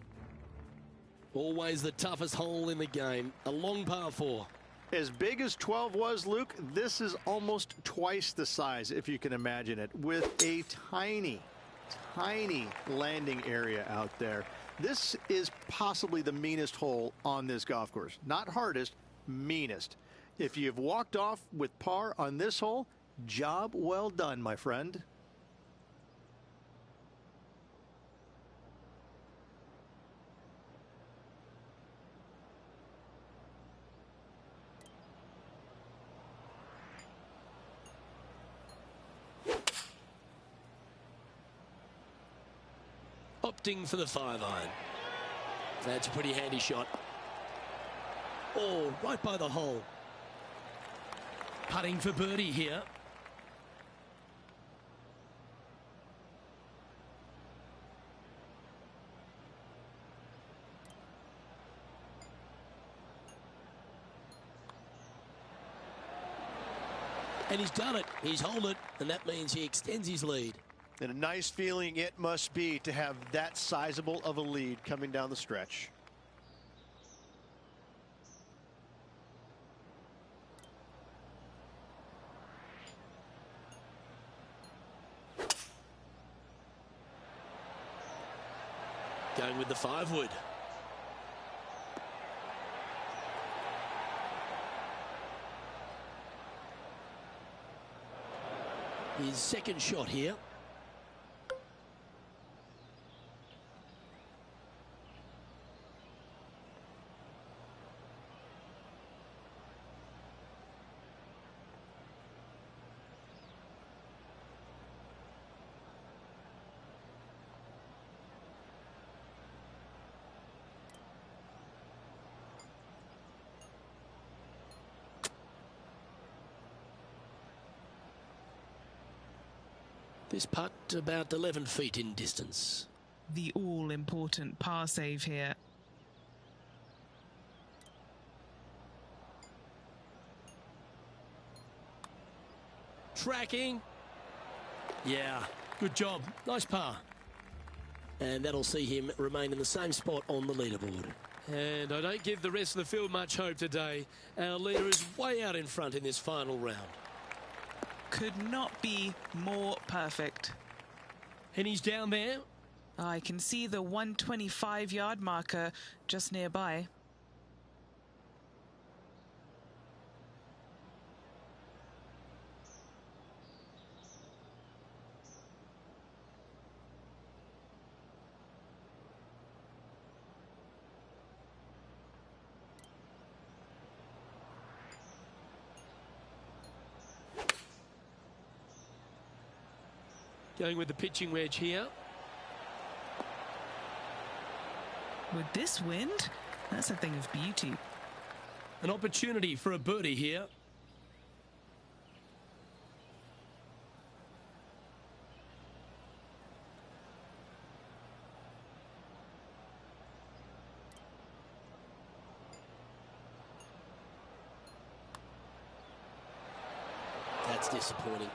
S1: Always the toughest hole in the game. A long par 4.
S3: As big as 12 was, Luke, this is almost twice the size, if you can imagine it, with a tiny, tiny landing area out there. This is possibly the meanest hole on this golf course. Not hardest, meanest. If you've walked off with par on this hole, job well done, my friend.
S1: Opting for the 5-iron. That's a pretty handy shot. Oh, right by the hole. Putting for birdie here. And he's done it. He's held it, and that means he extends his lead.
S6: And a nice feeling it must be to have that sizable of a lead coming down the stretch.
S1: Going with the 5-wood. His second shot here. This putt about 11 feet in distance.
S4: The all-important par save here.
S1: Tracking. Yeah, good job. Nice par. And that'll see him remain in the same spot on the leaderboard. And I don't give the rest of the field much hope today. Our leader is way out in front in this final round.
S4: Could not be more perfect.
S1: And he's down there.
S4: I can see the 125-yard marker just nearby.
S1: Going with the pitching wedge here.
S4: With this wind, that's a thing of beauty.
S1: An opportunity for a birdie here. That's disappointing.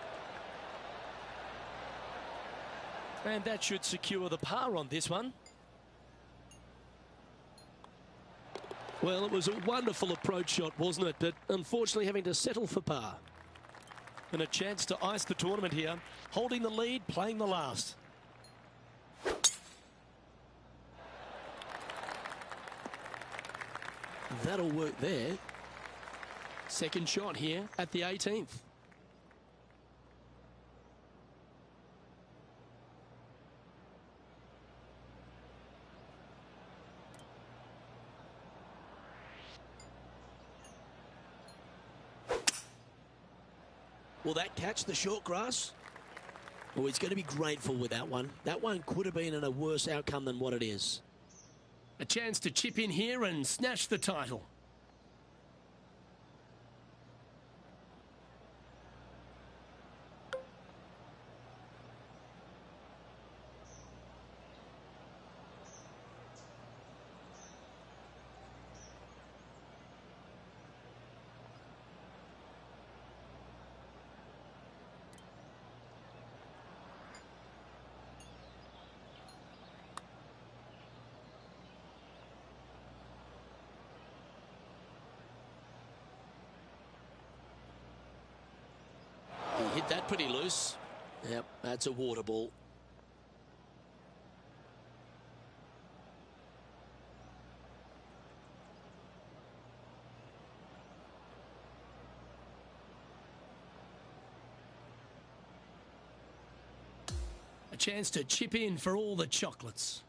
S1: And that should secure the par on this one. Well, it was a wonderful approach shot, wasn't it? But unfortunately having to settle for par. And a chance to ice the tournament here. Holding the lead, playing the last. That'll work there. Second shot here at the 18th. Will that catch the short grass? Oh, he's going to be grateful with that one. That one could have been in a worse outcome than what it is. A chance to chip in here and snatch the title. He hit that pretty loose. Yep, that's a water ball. A chance to chip in for all the chocolates.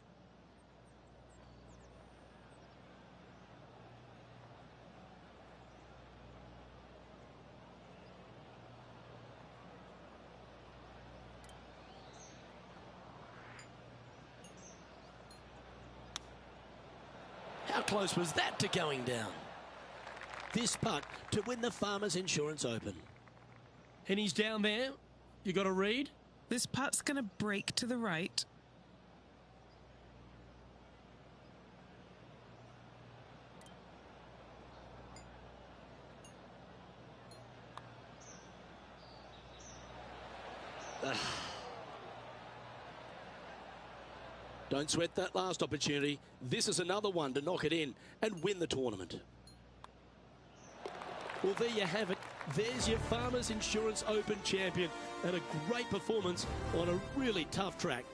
S1: How close was that to going down? This putt to win the Farmers Insurance Open. And he's down there. You got to read.
S4: This putt's going to break to the right.
S1: Don't sweat that last opportunity. This is another one to knock it in and win the tournament. Well, there you have it. There's your Farmers Insurance Open champion, and a great performance on a really tough track.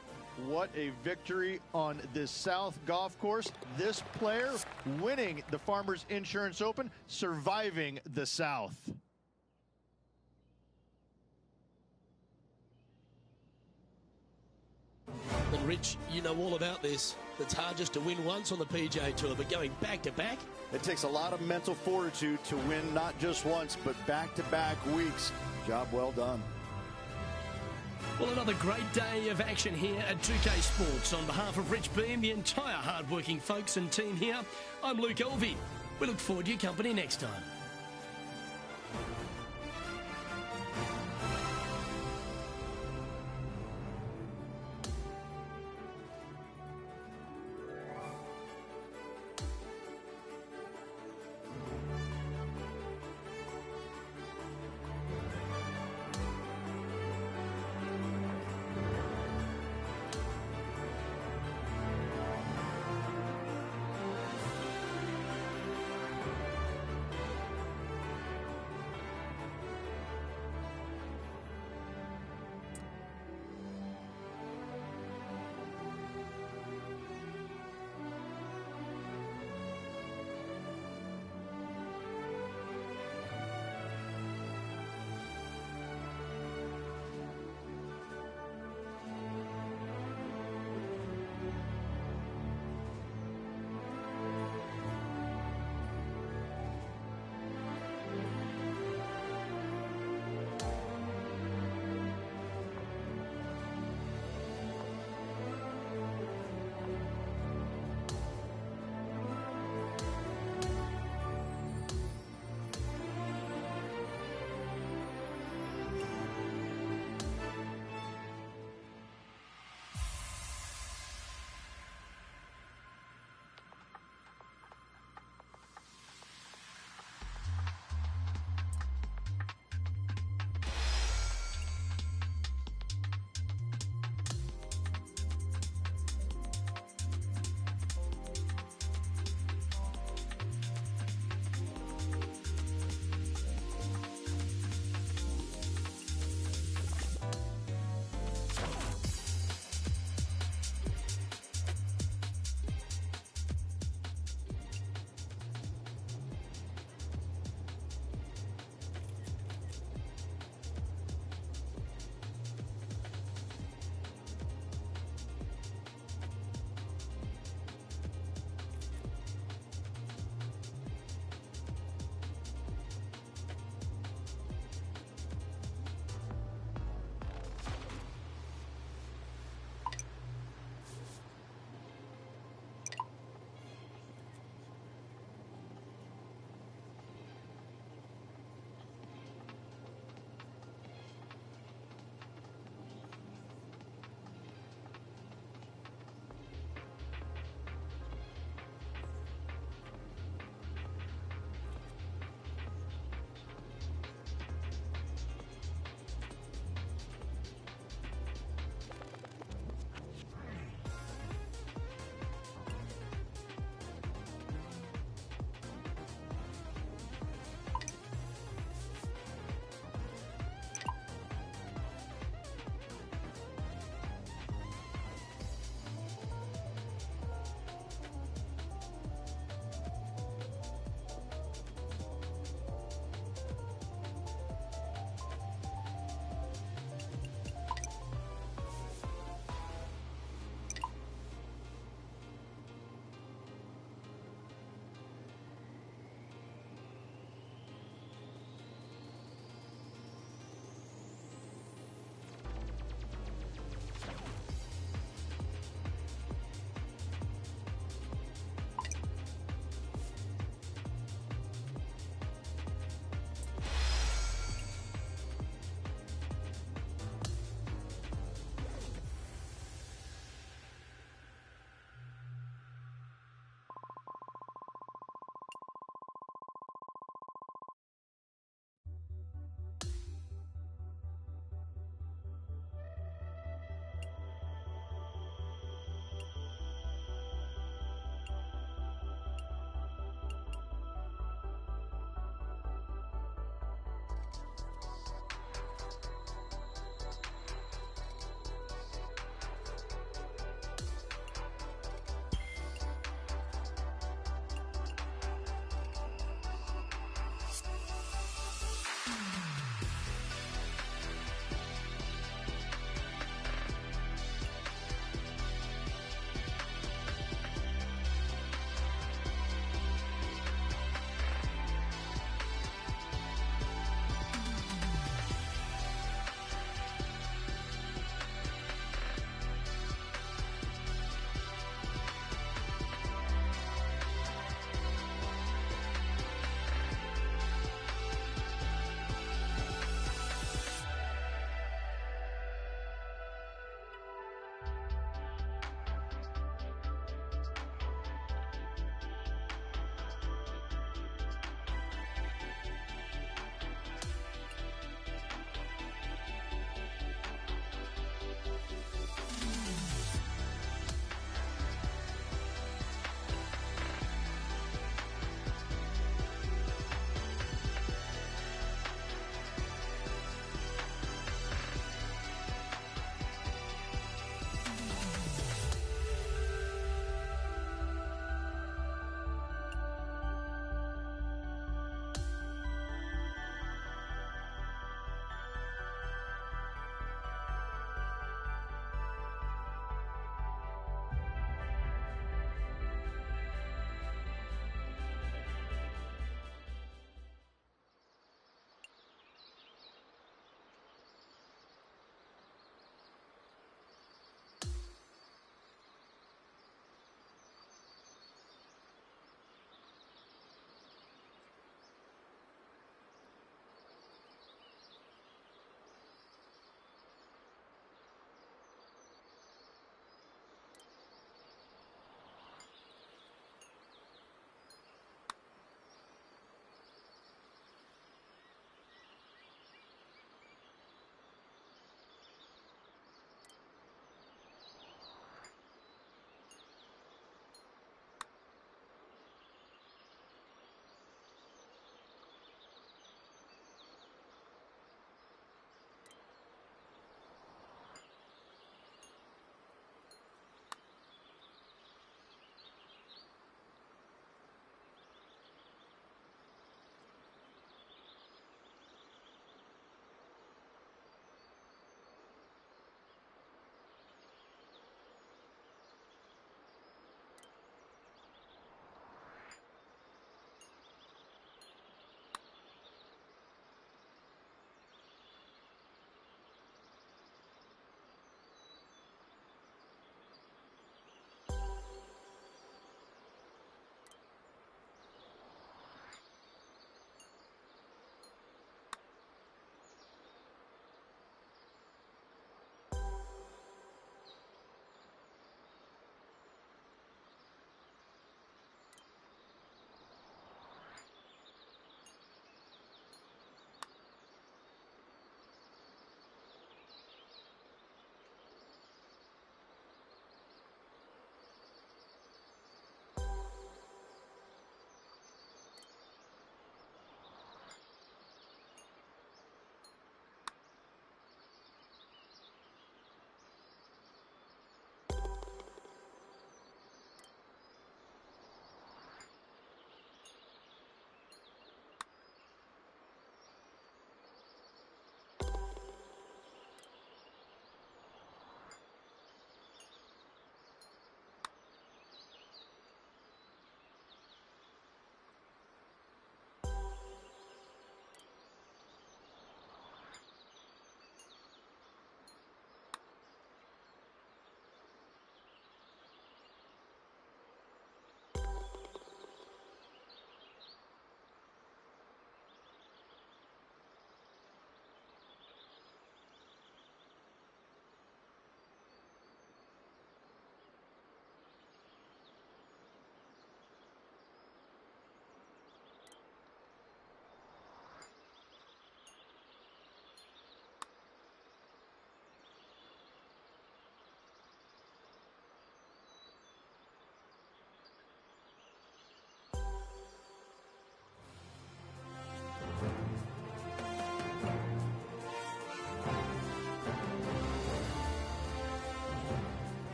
S3: What a victory on this South golf course. This player winning the Farmers Insurance Open, surviving the South.
S1: And Rich, you know all about this. It's hard just to win once on the PGA Tour, but going back to back.
S2: It takes a lot of mental fortitude to win not just once, but back-to-back weeks. Job well done.
S1: Well, another great day of action here at 2K Sports. On behalf of Rich Beam, the entire hard-working folks and team here, I'm Luke Elvey. We look forward to your company next time.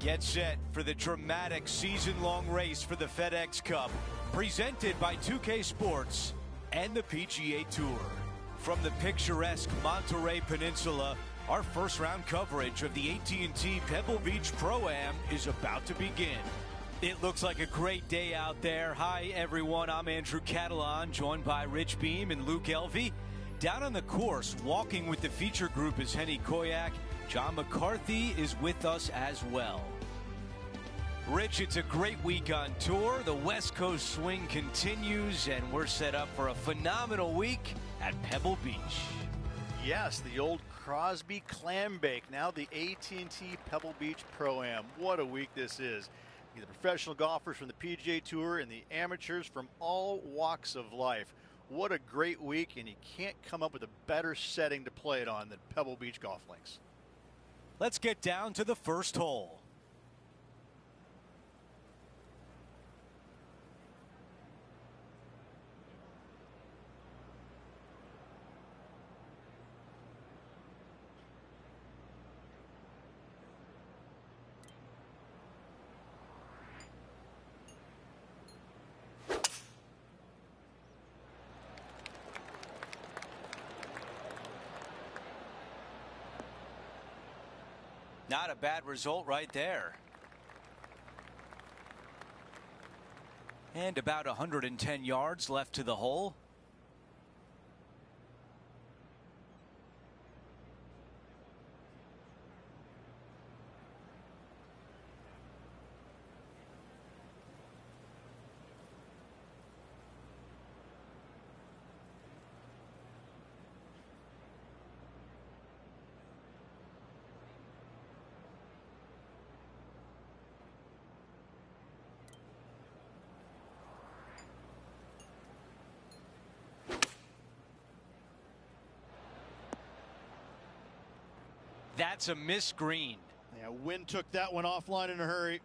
S7: Get set for the dramatic season-long race for the FedEx Cup, presented by 2K Sports and the PGA Tour. From the picturesque Monterey Peninsula, our first-round coverage of the AT&T Pebble Beach Pro-Am is about to begin. It looks like a great day out there. Hi, everyone. I'm Andrew Catalan, joined by Rich Beam and Luke Elvey. Down on the course, walking with the feature group is Henny Koyak. John McCarthy is with us as well. Rich, it's a great week on tour. The West Coast swing continues, and we're set up for a phenomenal week at Pebble Beach.
S2: Yes, the old Crosby Clam Bake, now the AT&T Pebble Beach Pro-Am. What a week this is. The professional golfers from the PGA Tour and the amateurs from all walks of life. What a great week, and you can't come up with a better setting to play it on than Pebble Beach Golf Links.
S7: Let's get down to the first hole. Not a bad result right there. And about 110 yards left to the hole. That's a missed green.
S2: Yeah, wind took that one offline in a hurry.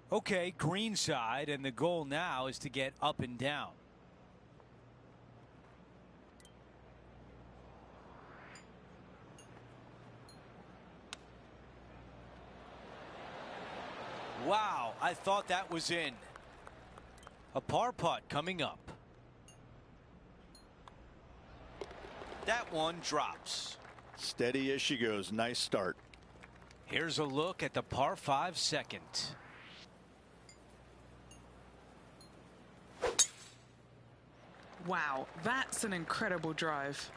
S7: Okay, green side, and the goal now is to get up and down. Wow, I thought that was in. A par putt coming up. That one drops.
S2: Steady as she goes. Nice start.
S7: Here's a look at the par 5 second.
S4: Wow, that's an incredible drive.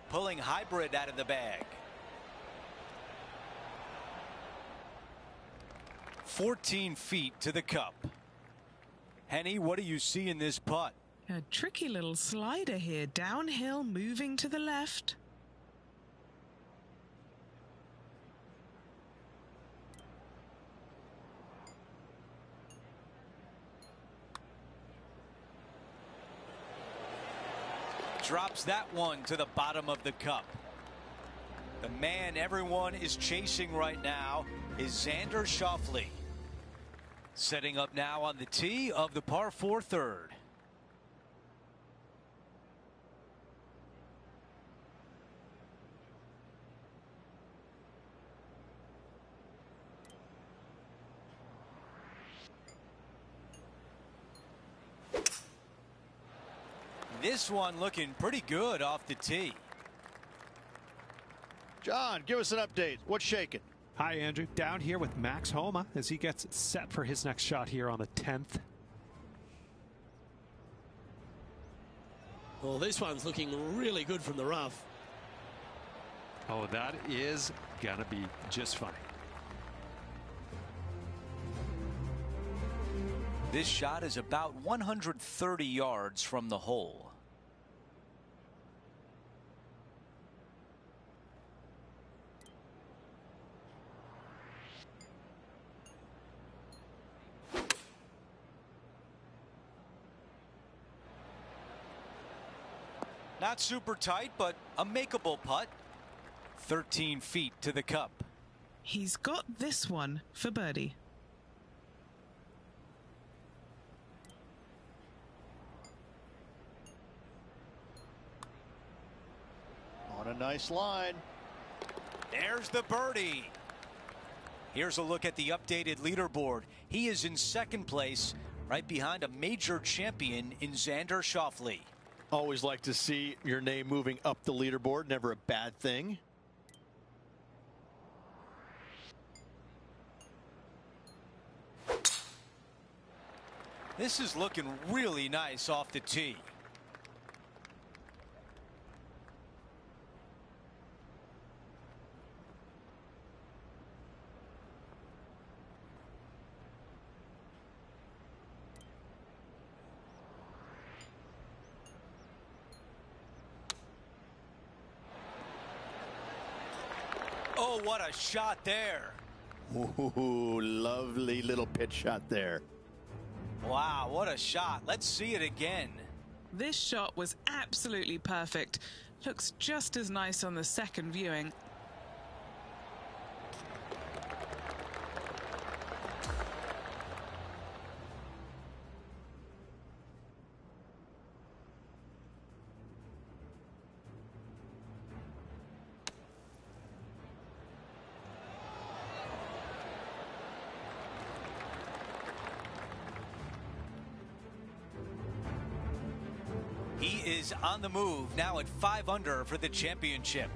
S7: Pulling hybrid out of the bag. 14 feet to the cup. Henny, what do you see in this putt?
S4: A tricky little slider here, downhill, moving to the left.
S7: Drops that one to the bottom of the cup. The man everyone is chasing right now is Xander Schauffele. Setting up now on the tee of the par 4 third. This one looking pretty good off the tee.
S2: John, give us an update. What's shaking?
S5: Hi, Andrew. Down here with Max Homa as he gets set for his next shot here on the 10th.
S1: Well, this one's looking really good from the rough.
S5: Oh, that is going to be just fine.
S7: This shot is about 130 yards from the hole. Not super tight, but a makeable putt. 13 feet to the cup.
S4: He's got this one for birdie.
S2: On a nice line.
S7: There's the birdie. Here's a look at the updated leaderboard. He is in second place, right behind a major champion in Xander Schauffele.
S2: Always like to see your name moving up the leaderboard. Never a bad thing.
S7: This is looking really nice off the tee. Oh, what a shot there.
S2: Ooh, lovely little pitch shot there.
S7: Wow, what a shot. Let's see it again.
S4: This shot was absolutely perfect. Looks just as nice on the second viewing.
S7: He is on the move now at 5 under for the championship.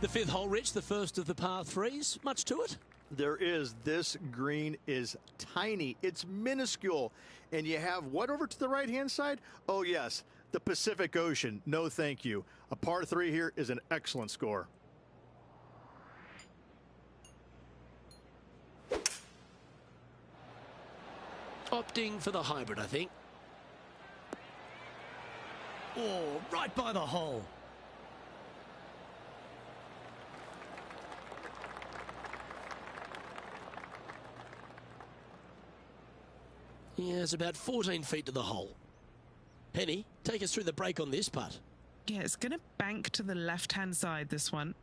S1: The fifth hole, Rich, the first of the par threes. Much to it?
S3: There is. This green is tiny. It's minuscule. And you have what over to the right-hand side? Oh, yes, the Pacific Ocean. No, thank you. A par 3 here is an excellent score.
S1: Opting for the hybrid, I think. Oh, right by the hole. Yeah, it's about 14 feet to the hole. Penny, take us through the break on this putt.
S4: Yeah, it's going to bank to the left-hand side, this one.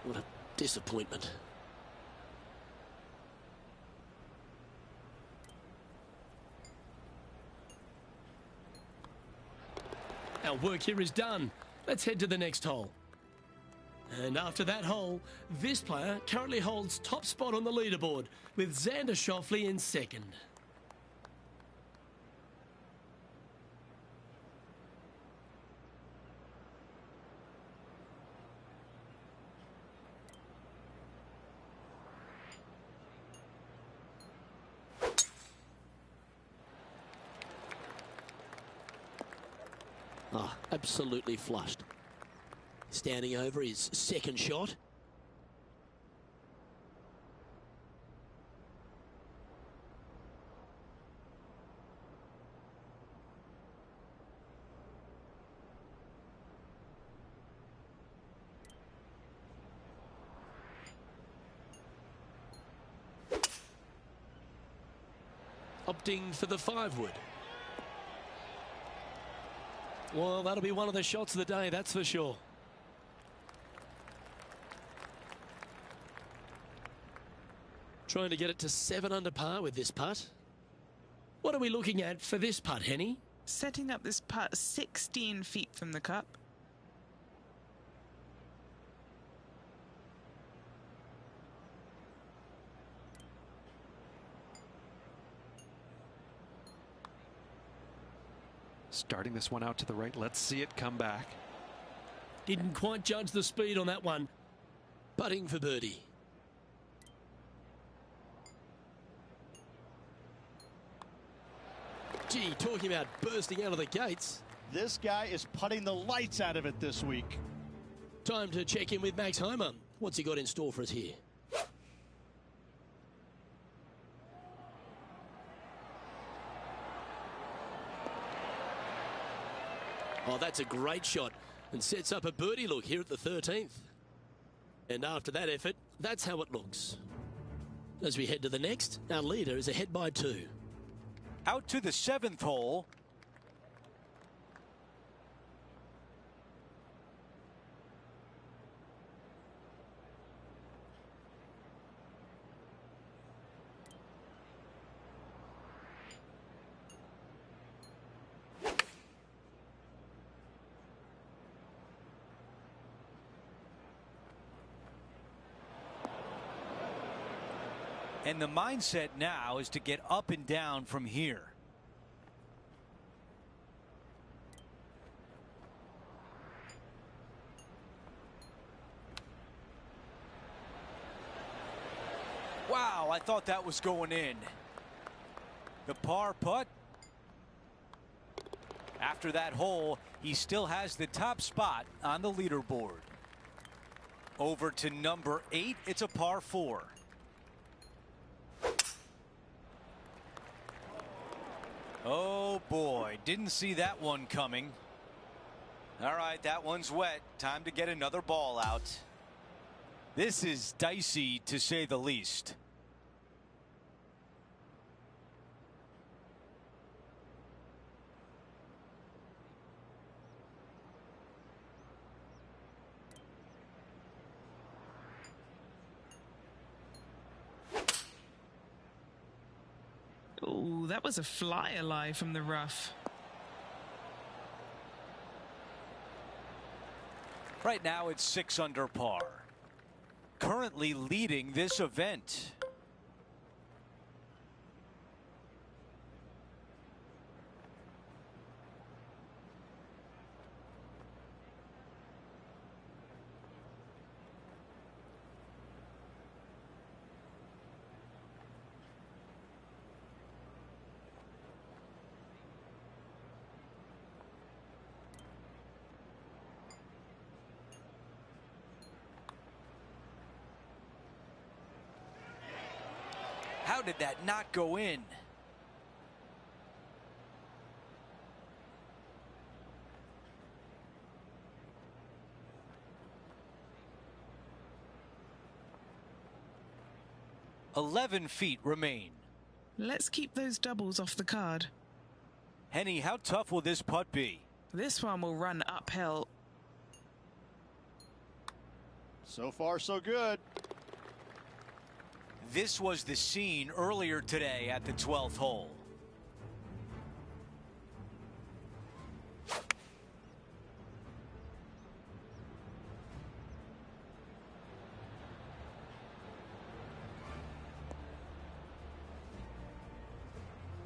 S1: What a disappointment. Our work here is done. Let's head to the next hole. And after that hole, this player currently holds top spot on the leaderboard with Xander Schauffele in second. Oh, absolutely flushed. Standing over his second shot. Opting for the 5-wood. Well, that'll be one of the shots of the day, that's for sure. Trying to get it to 7 under par with this putt. What are we looking at for this putt, Henny?
S4: Setting up this putt 16 feet from the cup.
S5: Starting this one out to the right. Let's see it come back.
S1: Didn't quite judge the speed on that one. Putting for birdie. Gee, talking about bursting out of the gates.
S2: This guy is putting the lights out of it this week.
S1: Time to check in with Max Homer. What's he got in store for us here? Oh, that's a great shot and sets up a birdie look here at the 13th. And after that effort, that's how it looks. As we head to the next, our leader is ahead by 2.
S7: Out to the 7th hole. And the mindset now is to get up and down from here. Wow, I thought that was going in. The par putt. After that hole, he still has the top spot on the leaderboard. Over to number 8, it's a par 4. Oh boy, didn't see that one coming. All right, that one's wet. Time to get another ball out. This is dicey to say the least.
S4: Oh, that was a flyer lie from the rough.
S7: Right now it's 6 under par. Currently leading this event. How did that not go in? "11 feet remain."
S4: Let's keep those doubles off the card.
S7: Henny, how tough will this putt be?
S4: This one will run uphill.
S2: So far, so good.
S7: This was the scene earlier today at the 12th hole.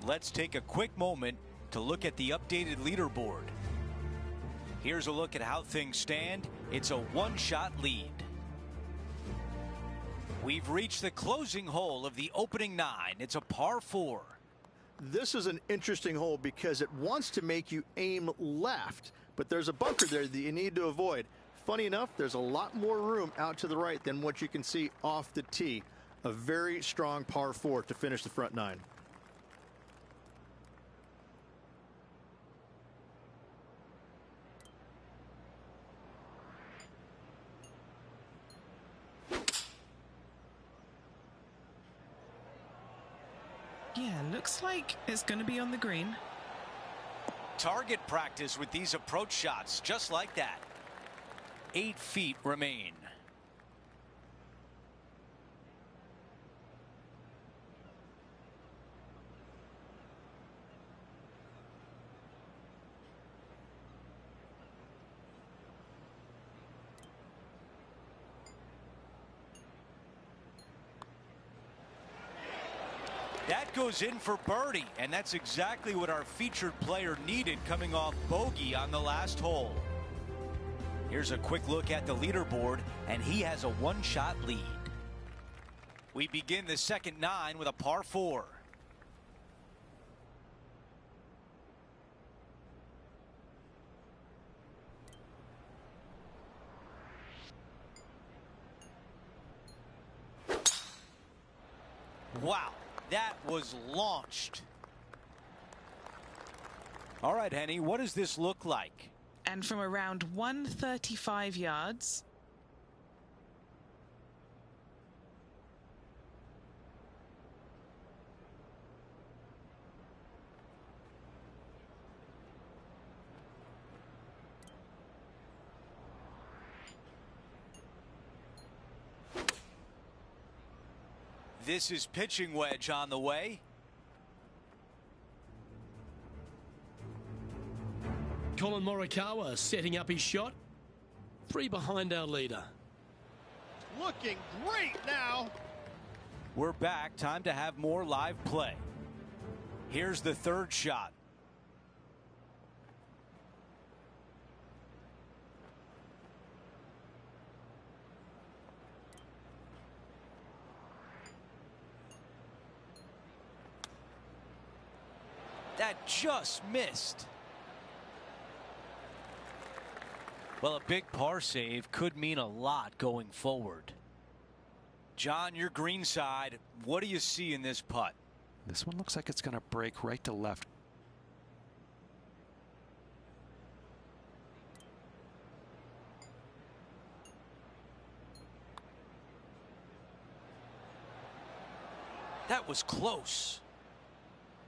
S7: Let's take a quick moment to look at the updated leaderboard. Here's a look at how things stand. It's a one-shot lead. We've reached the closing hole of the opening 9. It's a par 4.
S3: This is an interesting hole because it wants to make you aim left, but there's a bunker there that you need to avoid. Funny enough, there's a lot more room out to the right than what you can see off the tee. A very strong par 4 to finish the front 9.
S4: Yeah, looks like it's going to be on the green.
S7: Target practice with these approach shots, just like that. 8 feet remain. That goes in for birdie, and that's exactly what our featured player needed coming off bogey on the last hole. Here's a quick look at the leaderboard, and he has a one-shot lead. We begin the second 9 with a par 4. Wow, that was launched. All right, Henny, what does this look like?
S4: And from around 135 yards.
S7: This is pitching wedge on the way.
S1: Colin Morikawa setting up his shot. 3 behind our leader.
S3: Looking great now.
S7: We're back. Time to have more live play. Here's the third shot. That just missed. Well, a big par save could mean a lot going forward. John, your green side, what do you see in this putt?
S5: This one looks like it's going to break right to left.
S7: That was close.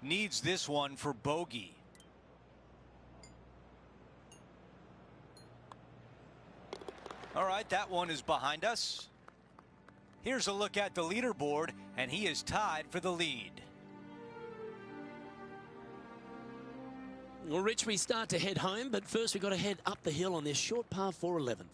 S7: Needs this one for bogey. All right, that one is behind us. Here's a look at the leaderboard, and he is tied for the lead.
S1: Well, Rich, we start to head home, but first we've got to head up the hill on this short par 4 11th.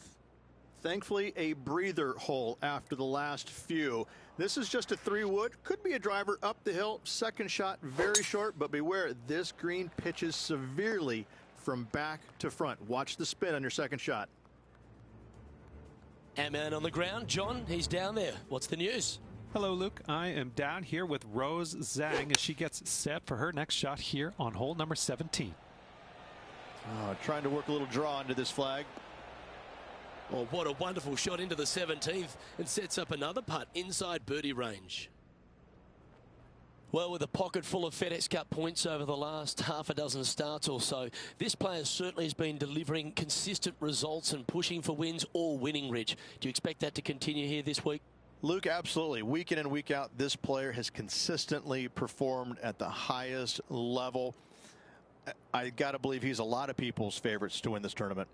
S3: Thankfully, a breather hole after the last few. This is just a 3-wood. Could be a driver up the hill. Second shot, very short, but beware, this green pitches severely from back to front. Watch the spin on your second shot.
S1: Our man on the ground, John, he's down there. What's the news?
S5: Hello, Luke. I am down here with Rose Zhang as she gets set for her next shot here on hole number 17.
S3: Trying to work a little draw into this flag.
S1: Oh, what a wonderful shot into the 17th and sets up another putt inside birdie range. Well, with a pocket full of FedEx Cup points over the last half a dozen starts or so, this player certainly has been delivering consistent results and pushing for wins or winning, Rich. Do you expect that to continue here this week?
S3: Luke, absolutely. Week in and week out, this player has consistently performed at the highest level. I got to believe he's a lot of people's favorites to win this tournament.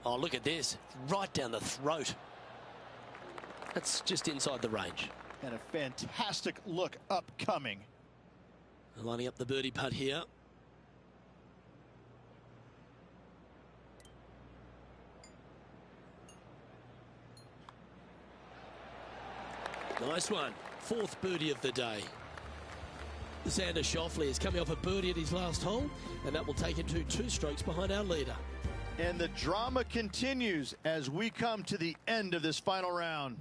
S1: Oh, look at this. Right down the throat. That's just inside the range.
S3: And a fantastic look upcoming.
S1: Lining up the birdie putt here. Nice one. 4th birdie of the day. Xander Schauffele is coming off a birdie at his last hole, and that will take him to 2 strokes behind our leader.
S3: And the drama continues as we come to the end of this final round.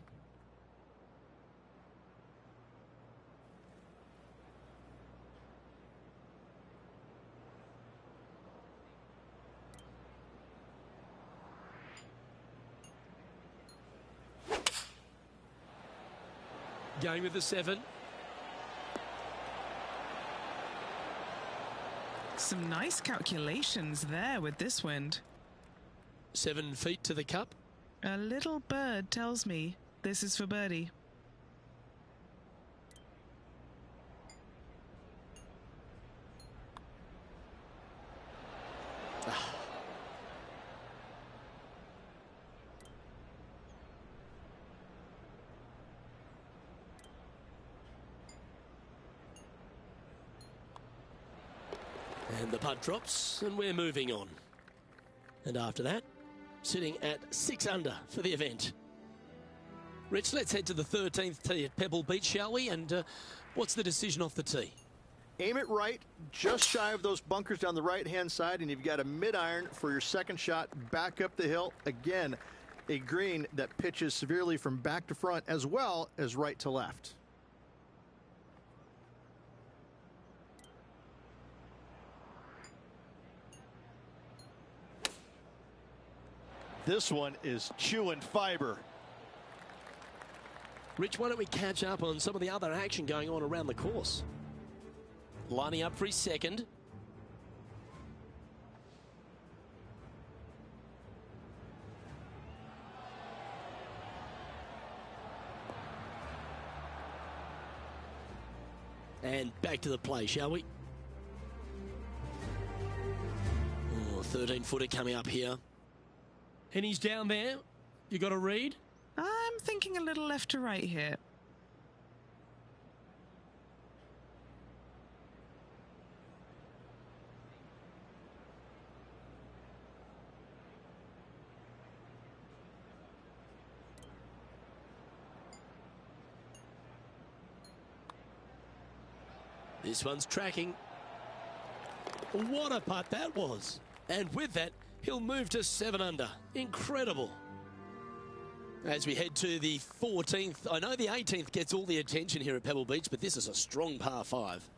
S1: Going with the 7.
S4: Some nice calculations there with this wind.
S1: 7 feet to the cup.
S4: A little bird tells me this is for birdie.
S1: And the putt drops, and we're moving on. And after that, sitting at 6 under for the event. Rich, let's head to the 13th tee at Pebble Beach, shall we? And what's the decision off the tee?
S3: Aim it right, just shy of those bunkers down the right-hand side, and you've got a mid-iron for your second shot back up the hill. Again, a green that pitches severely from back to front as well as right to left. This one is chewing fiber.
S1: Rich, why don't we catch up on some of the other action going on around the course? Lining up for his second. And back to the play, shall we? 13-footer coming up here. And he's down there. You got a read?
S4: I'm thinking a little left to right here.
S1: This one's tracking. What a putt that was. And with that, he'll move to 7 under. Incredible. As we head to the 14th, I know the 18th gets all the attention here at Pebble Beach, but this is a strong par 5.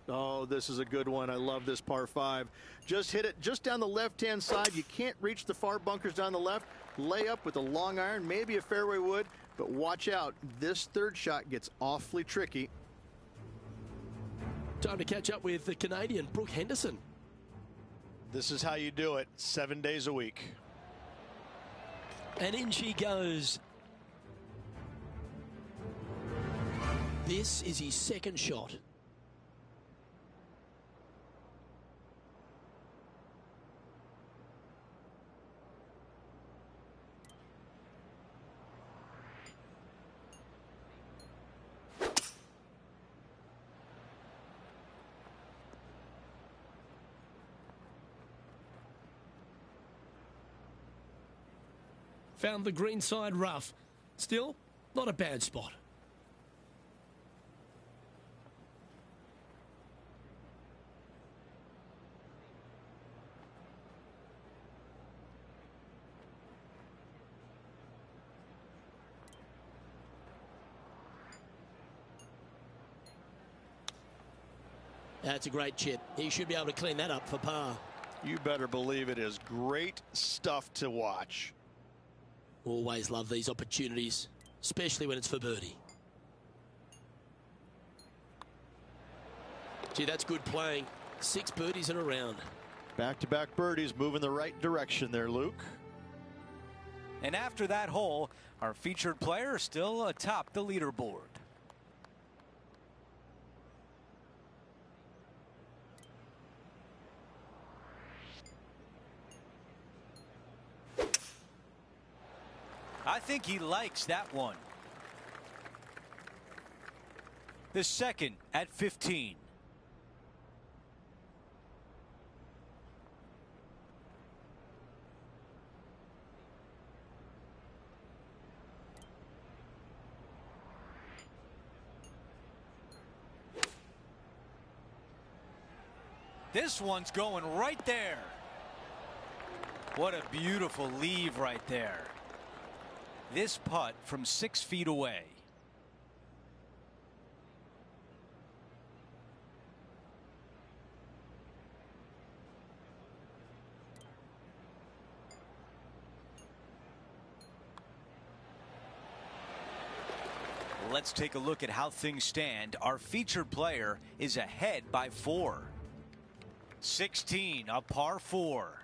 S3: Oh, this is a good one. I love this par 5. Just hit it just down the left-hand side. You can't reach the far bunkers down the left. Lay up with a long iron, maybe a fairway wood, but watch out. This third shot gets awfully tricky.
S1: Time to catch up with the Canadian, Brooke Henderson.
S6: This is how you do it 7 days a week.
S1: And in she goes. This is his second shot. Found the green side rough. Still, not a bad spot. That's a great chip. He should be able to clean that up for par.
S6: You better believe it is great stuff to watch.
S1: Always love these opportunities, especially when it's for birdie. Gee, that's good playing. 6 birdies in a round.
S3: Back-to-back birdies, moving the right direction there, Luke.
S7: And after that hole, our featured player is still atop the leaderboard. I think he likes that one. The second at 15. This one's going right there. What a beautiful leave right there. This putt from 6 feet away. Let's take a look at how things stand. Our featured player is ahead by 4. 16, a par 4.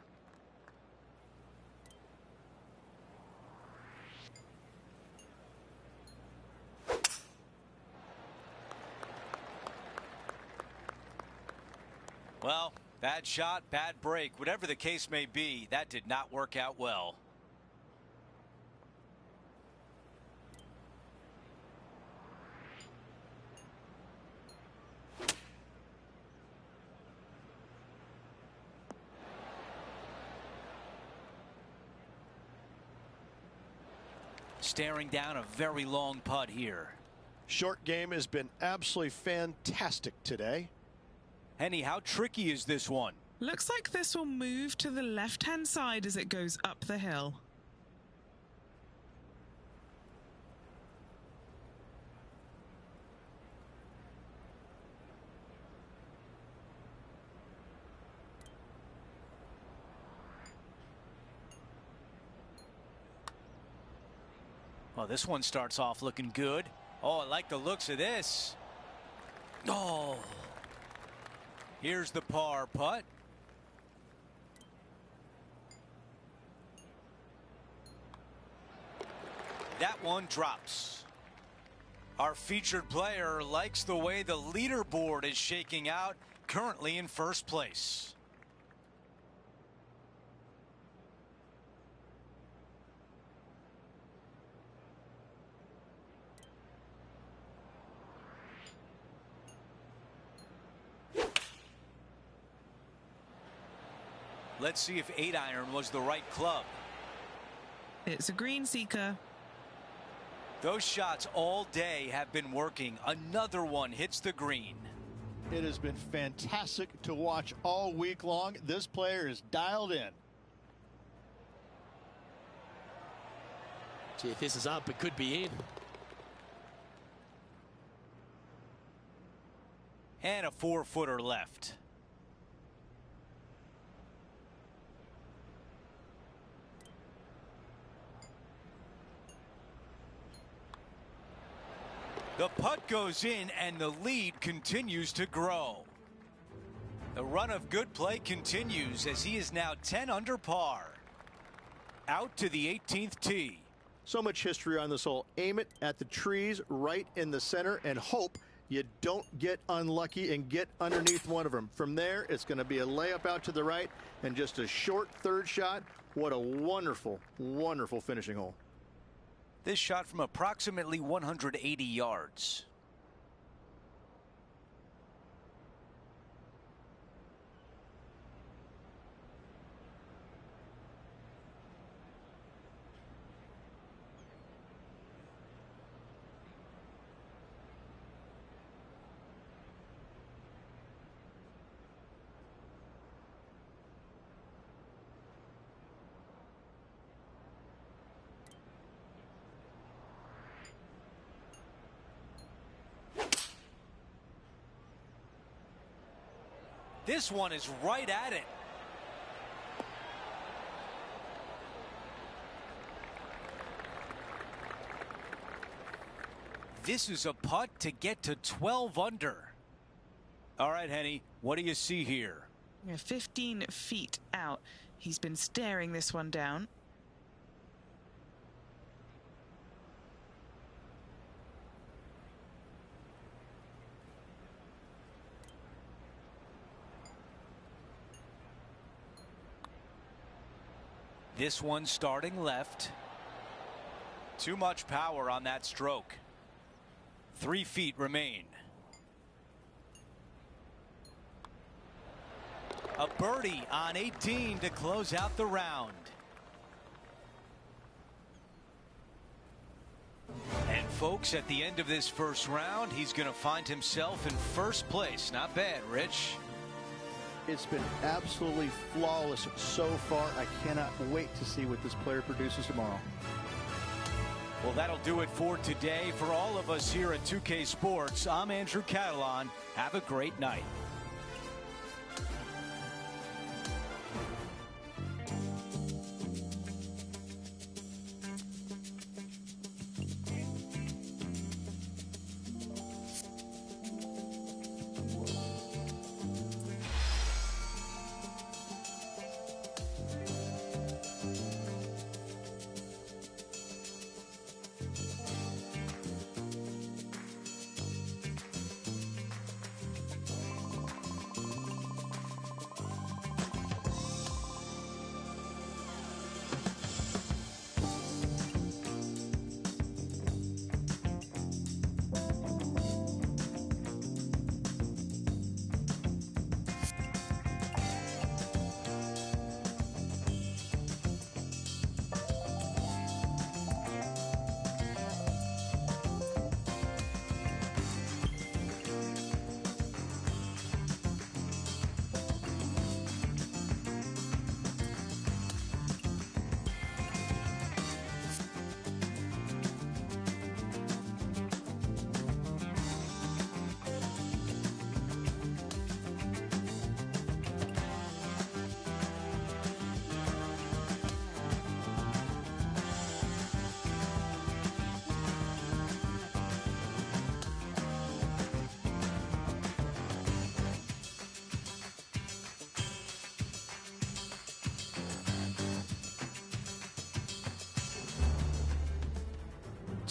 S7: Well, bad shot, bad break. Whatever the case may be, that did not work out well. Staring down a very long putt here.
S6: Short game has been absolutely fantastic today.
S7: Henny, how tricky is this one?
S4: Looks like this will move to the left-hand side as it goes up the hill.
S7: Oh, this one starts off looking good. Oh, I like the looks of this. Oh. Here's the par putt. That one drops. Our featured player likes the way the leaderboard is shaking out, currently in first place. Let's see if 8-iron was the right club.
S4: It's a green seeker.
S7: Those shots all day have been working. Another one hits the green.
S2: It has been fantastic to watch all week long. This player is dialed in.
S1: Gee, if this is up, it could be in.
S7: And a 4-footer left. The putt goes in and the lead continues to grow. The run of good play continues as he is now 10 under par. Out to the 18th tee.
S3: So much history on this hole. Aim it at the trees right in the center and hope you don't get unlucky and get underneath one of them. From there, it's going to be a layup out to the right and just a short third shot. What a wonderful, wonderful finishing hole.
S7: This shot from approximately 180 yards. This one is right at it. This is a putt to get to 12 under. All right, Henny, what do you see here?
S4: 15 feet out. He's been staring this one down.
S7: This one starting left. Too much power on that stroke. 3 feet remain. A birdie on 18 to close out the round. And folks, at the end of this first round, he's going to find himself in first place. Not bad, Rich.
S3: It's been absolutely flawless so far. I cannot wait to see what this player produces tomorrow.
S7: Well, that'll do it for today. For all of us here at 2K Sports, I'm Andrew Catalon. Have a great night.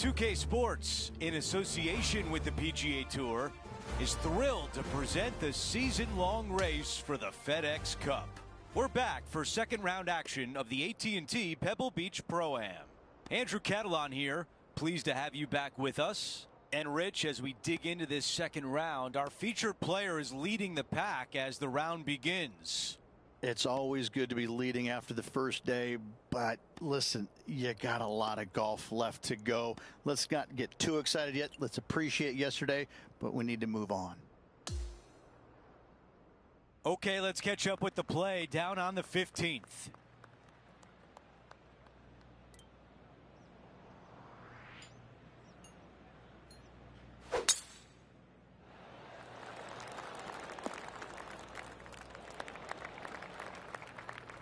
S7: 2K Sports, in association with the PGA Tour, is thrilled to present the season-long race for the FedEx Cup. We're back for second round action of the AT&T Pebble Beach Pro-Am. Andrew Catalon here, pleased to have you back with us. And Rich, as we dig into this second round, our featured player is leading the pack as the round begins.
S2: It's always good to be leading after the first day, but listen, you got a lot of golf left to go. Let's not get too excited yet. Let's appreciate yesterday, but we need to move on.
S7: Okay, let's catch up with the play down on the 15th.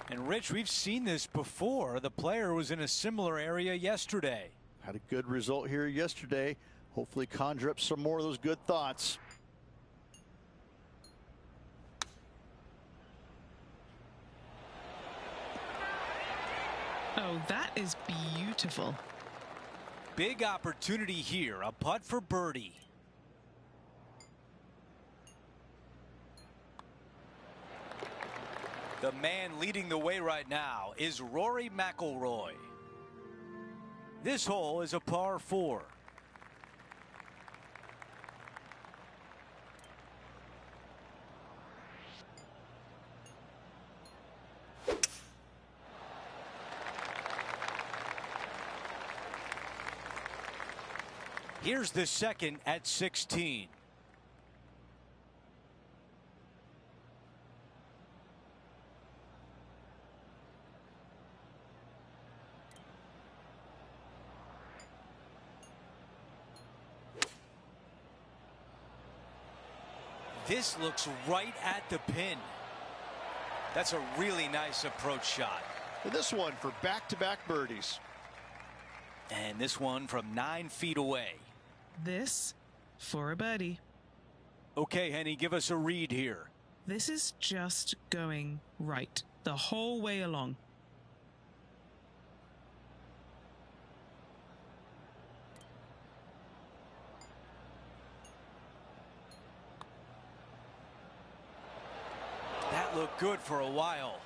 S7: And Rich, we've seen this before. The player was in a similar area yesterday.
S2: Had a good result here yesterday. Hopefully conjure up some more of those good thoughts.
S4: Oh, that is beautiful.
S7: Big opportunity here. A putt for birdie. The man leading the way right now is Rory McIlroy. This hole is a par 4. Here's the second at 16. This looks right at the pin. That's a really nice approach shot.
S3: And this one for back-to-back birdies.
S7: And this one from 9 feet away.
S4: This for a birdie.
S7: Okay, Henny, give us a read here.
S4: This is just going right the whole way along.
S7: That looked good for a while.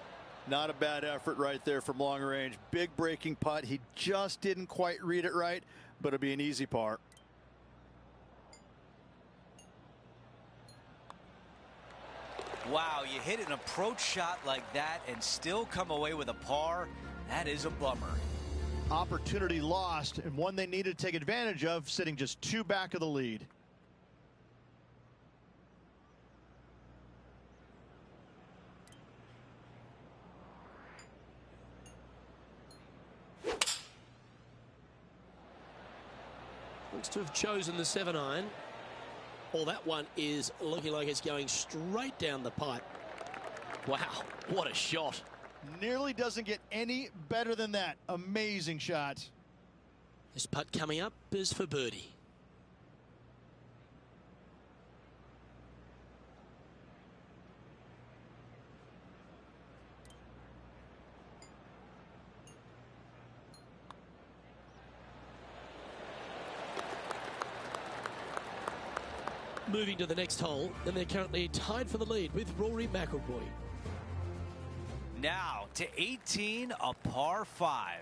S2: Not a bad effort right there from long range. Big breaking putt. He just didn't quite read it right, but it'll be an easy par.
S7: Wow, you hit an approach shot like that and still come away with a par. That is a bummer.
S3: Opportunity lost, and one they needed to take advantage of, sitting just 2 back of the lead.
S1: Looks to have chosen the 7-iron. Well, that one is looking like it's going straight down the pipe. Wow, what a shot.
S3: Nearly doesn't get any better than that. Amazing shot.
S1: This putt coming up is for birdie. Moving to the next hole, and they're currently tied for the lead with Rory McIlroy.
S7: Now to 18, a par 5.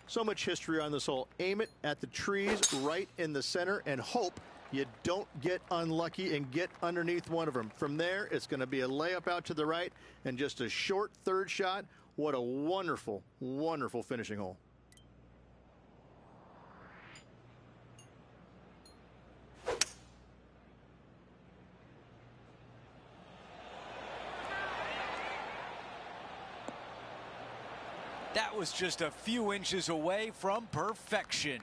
S3: So much history on this hole. Aim it at the trees right in the center and hope you don't get unlucky and get underneath one of them. From there, it's going to be a layup out to the right and just a short third shot. What a wonderful, wonderful finishing hole.
S7: That was just a few inches away from perfection.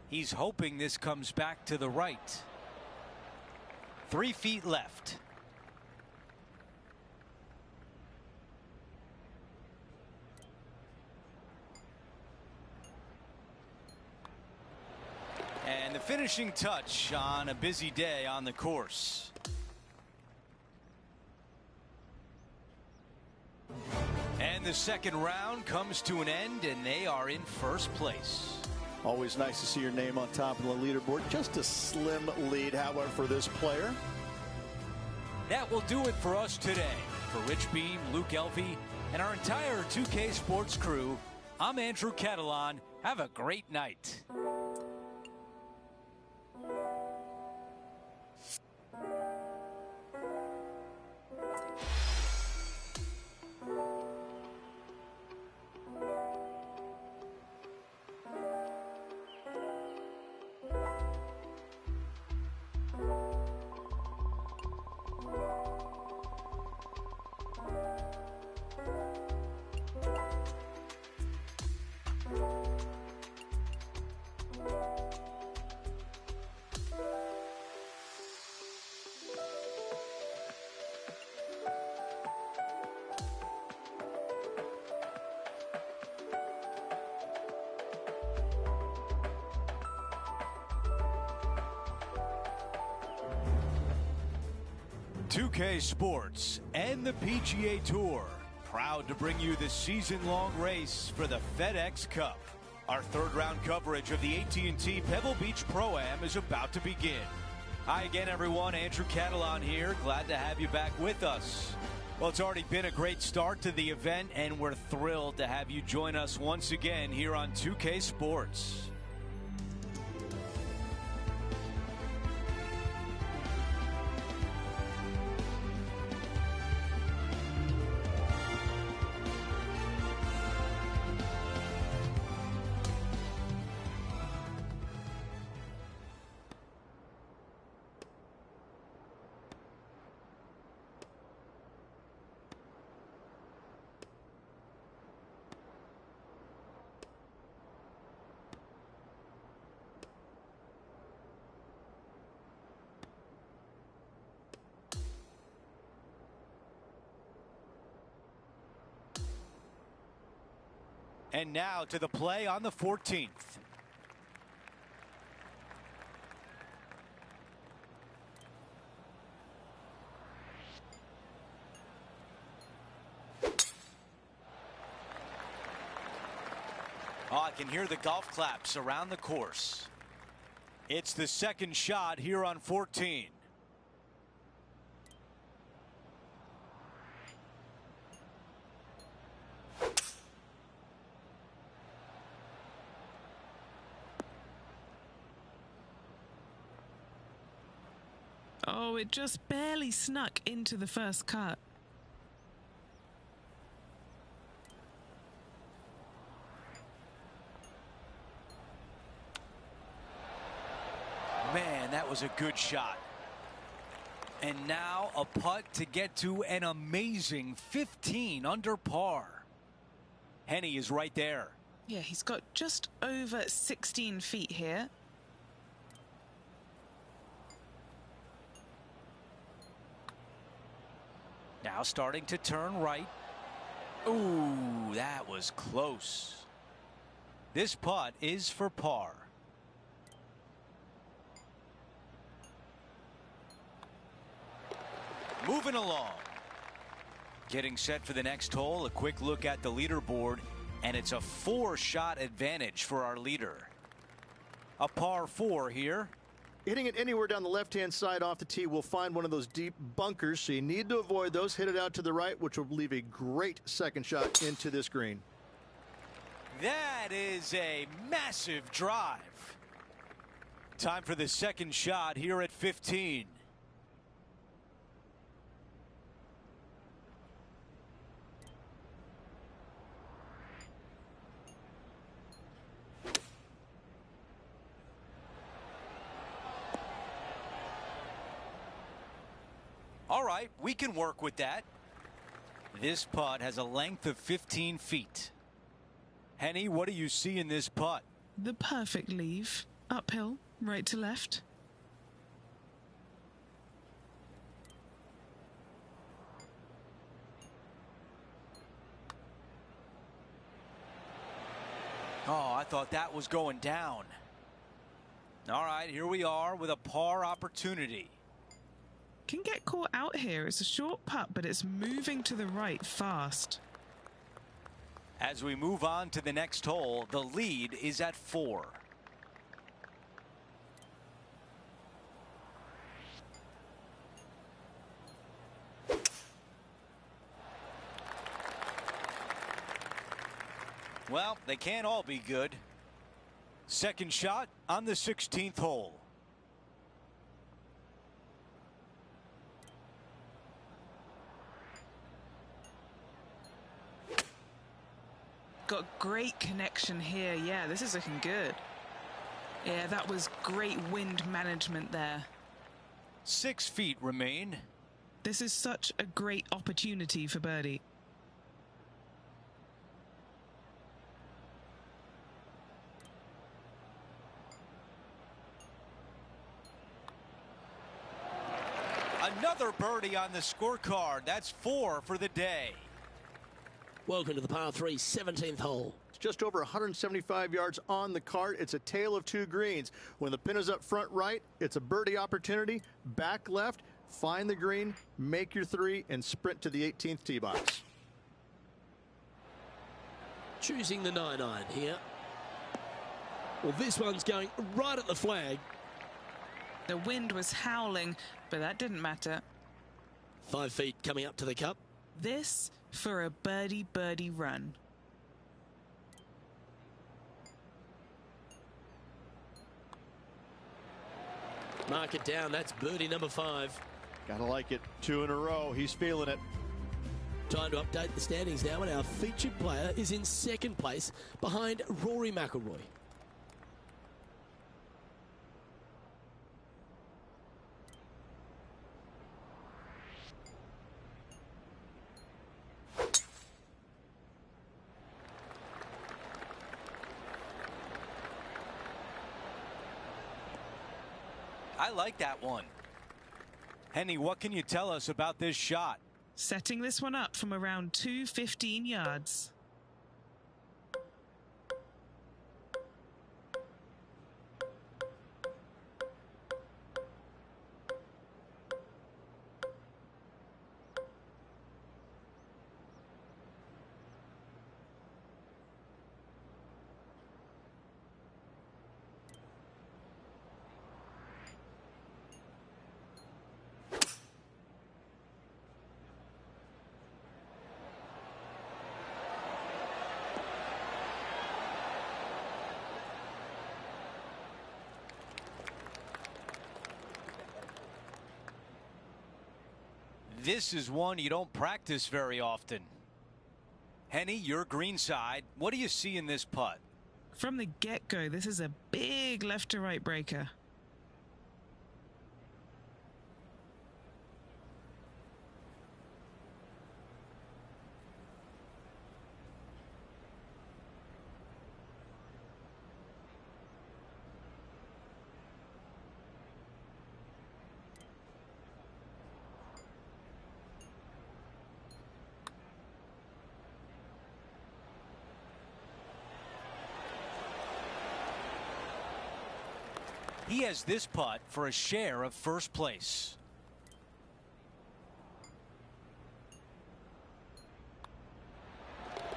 S7: He's hoping this comes back to the right. 3 feet left. And the finishing touch on a busy day on the course. And the second round comes to an end, and they are in first place.
S2: Always nice to see your name on top of the leaderboard. Just a slim lead, however, for this player.
S7: That will do it for us today. For Rich Beam, Luke Elvey, and our entire 2K Sports crew, I'm Andrew Catalon. Have a great night. .2K Sports and the PGA Tour, proud to bring you the season-long race for the FedEx Cup. Our third-round coverage of the AT&T Pebble Beach Pro-Am is about to begin. Hi again, everyone. Andrew Catalon here. Glad to have you back with us. Well, it's already been a great start to the event, and we're thrilled to have you join us once again here on 2K Sports. And now to the play on the 14th. Oh, I can hear the golf claps around the course. It's the second shot here on 14.
S4: Oh, it just barely snuck into the first cut.
S7: Man, that was a good shot. And now a putt to get to an amazing 15 under par. Hennie is right there.
S4: Yeah, he's got just over 16 feet here.
S7: Now starting to turn right. Ooh, that was close. This putt is for par. Moving along. Getting set for the next hole. A quick look at the leaderboard, and it's a 4-shot advantage for our leader. A par 4 here.
S3: Hitting it anywhere down the left-hand side off the tee will find one of those deep bunkers, so you need to avoid those. Hit it out to the right, which will leave a great second shot into this green.
S7: That is a massive drive. Time for the second shot here at 15. All right, we can work with that. This putt has a length of 15 feet. Hennie, what do you see in this putt?
S4: The perfect leave. Uphill, right to left.
S7: Oh, I thought that was going down. All right, here we are with a par opportunity.
S4: Can get caught out here. It's a short putt, but it's moving to the right fast.
S7: As we move on to the next hole, the lead is at 4. Well, they can't all be good. Second shot on the 16th hole.
S4: Got great connection here. Yeah, this is looking good. Yeah, that was great wind management there.
S7: 6 feet remain.
S4: This is such a great opportunity for birdie.
S7: Another birdie on the scorecard. That's 4 for the day.
S1: Welcome to the par 3 17th hole.
S3: It's just over 175 yards on the cart. It's a tale of two greens. When the pin is up front right, it's a birdie opportunity. Back left, find the green, make your 3, and sprint to the 18th tee box.
S1: Choosing the 9-iron here. Well, this one's going right at the flag.
S4: The wind was howling, but that didn't matter.
S1: 5 feet coming up to the cup.
S4: This for a birdie run.
S1: Mark it down. That's birdie number 5.
S2: Gotta like it. 2 in a row. He's feeling it.
S1: Time to update the standings now, and our featured player is in second place behind Rory McIlroy.
S7: I like that one. Henny, what can you tell us about this shot?
S4: Setting this one up from around 215 yards.
S7: This is one you don't practice very often. Henny, your green side. What do you see in this putt?
S4: From the get-go, this is a big left-to-right breaker.
S7: He has this putt for a share of first place.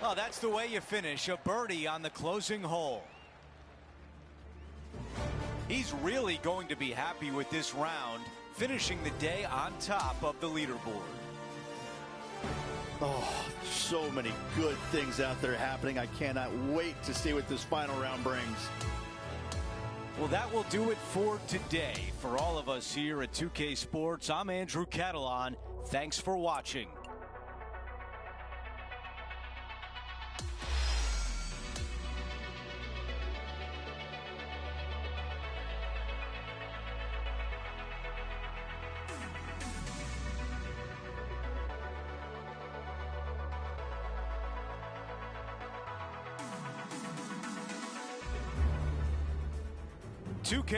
S7: Oh, that's the way you finish. A birdie on the closing hole. He's really going to be happy with this round, finishing the day on top of the leaderboard.
S2: Oh, so many good things out there happening. I cannot wait to see what this final round brings.
S7: Well, that will do it for today. For all of us here at 2K Sports, I'm Andrew Catalan. Thanks for watching.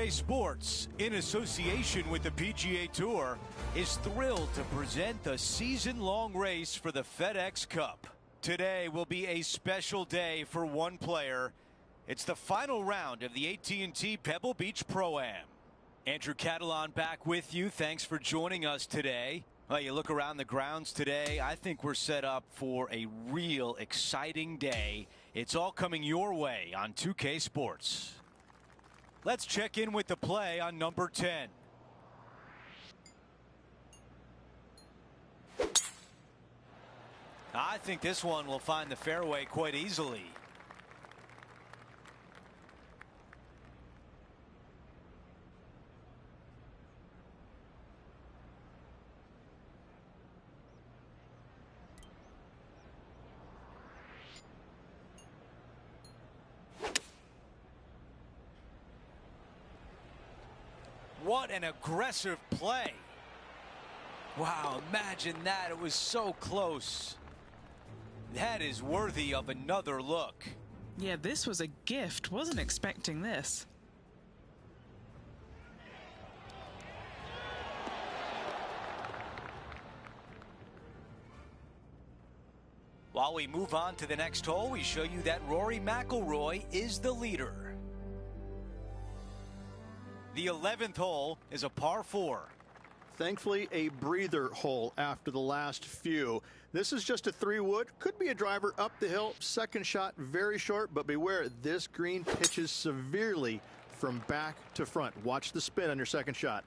S7: Sports, in association with the PGA Tour, is thrilled to present the season-long race for the FedEx Cup. Today will be a special day for one player. It's the final round of the AT&T Pebble Beach Pro-Am. Andrew Catalon back with you. Thanks for joining us today. Well, you look around the grounds today, I think we're set up for a real exciting day. It's all coming your way on 2K Sports. Let's check in with the play on number 10. I think this one will find the fairway quite easily. What an aggressive play. Wow, imagine that. It was so close. That is worthy of another look.
S4: Yeah, this was a gift. Wasn't expecting this.
S7: While we move on to the next hole, we show you that Rory McIlroy is the leader. The 11th hole is a par 4.
S3: Thankfully, a breather hole after the last few. This is just a 3-wood. Could be a driver up the hill. Second shot, very short, but beware, this green pitches severely from back to front. Watch the spin on your second shot.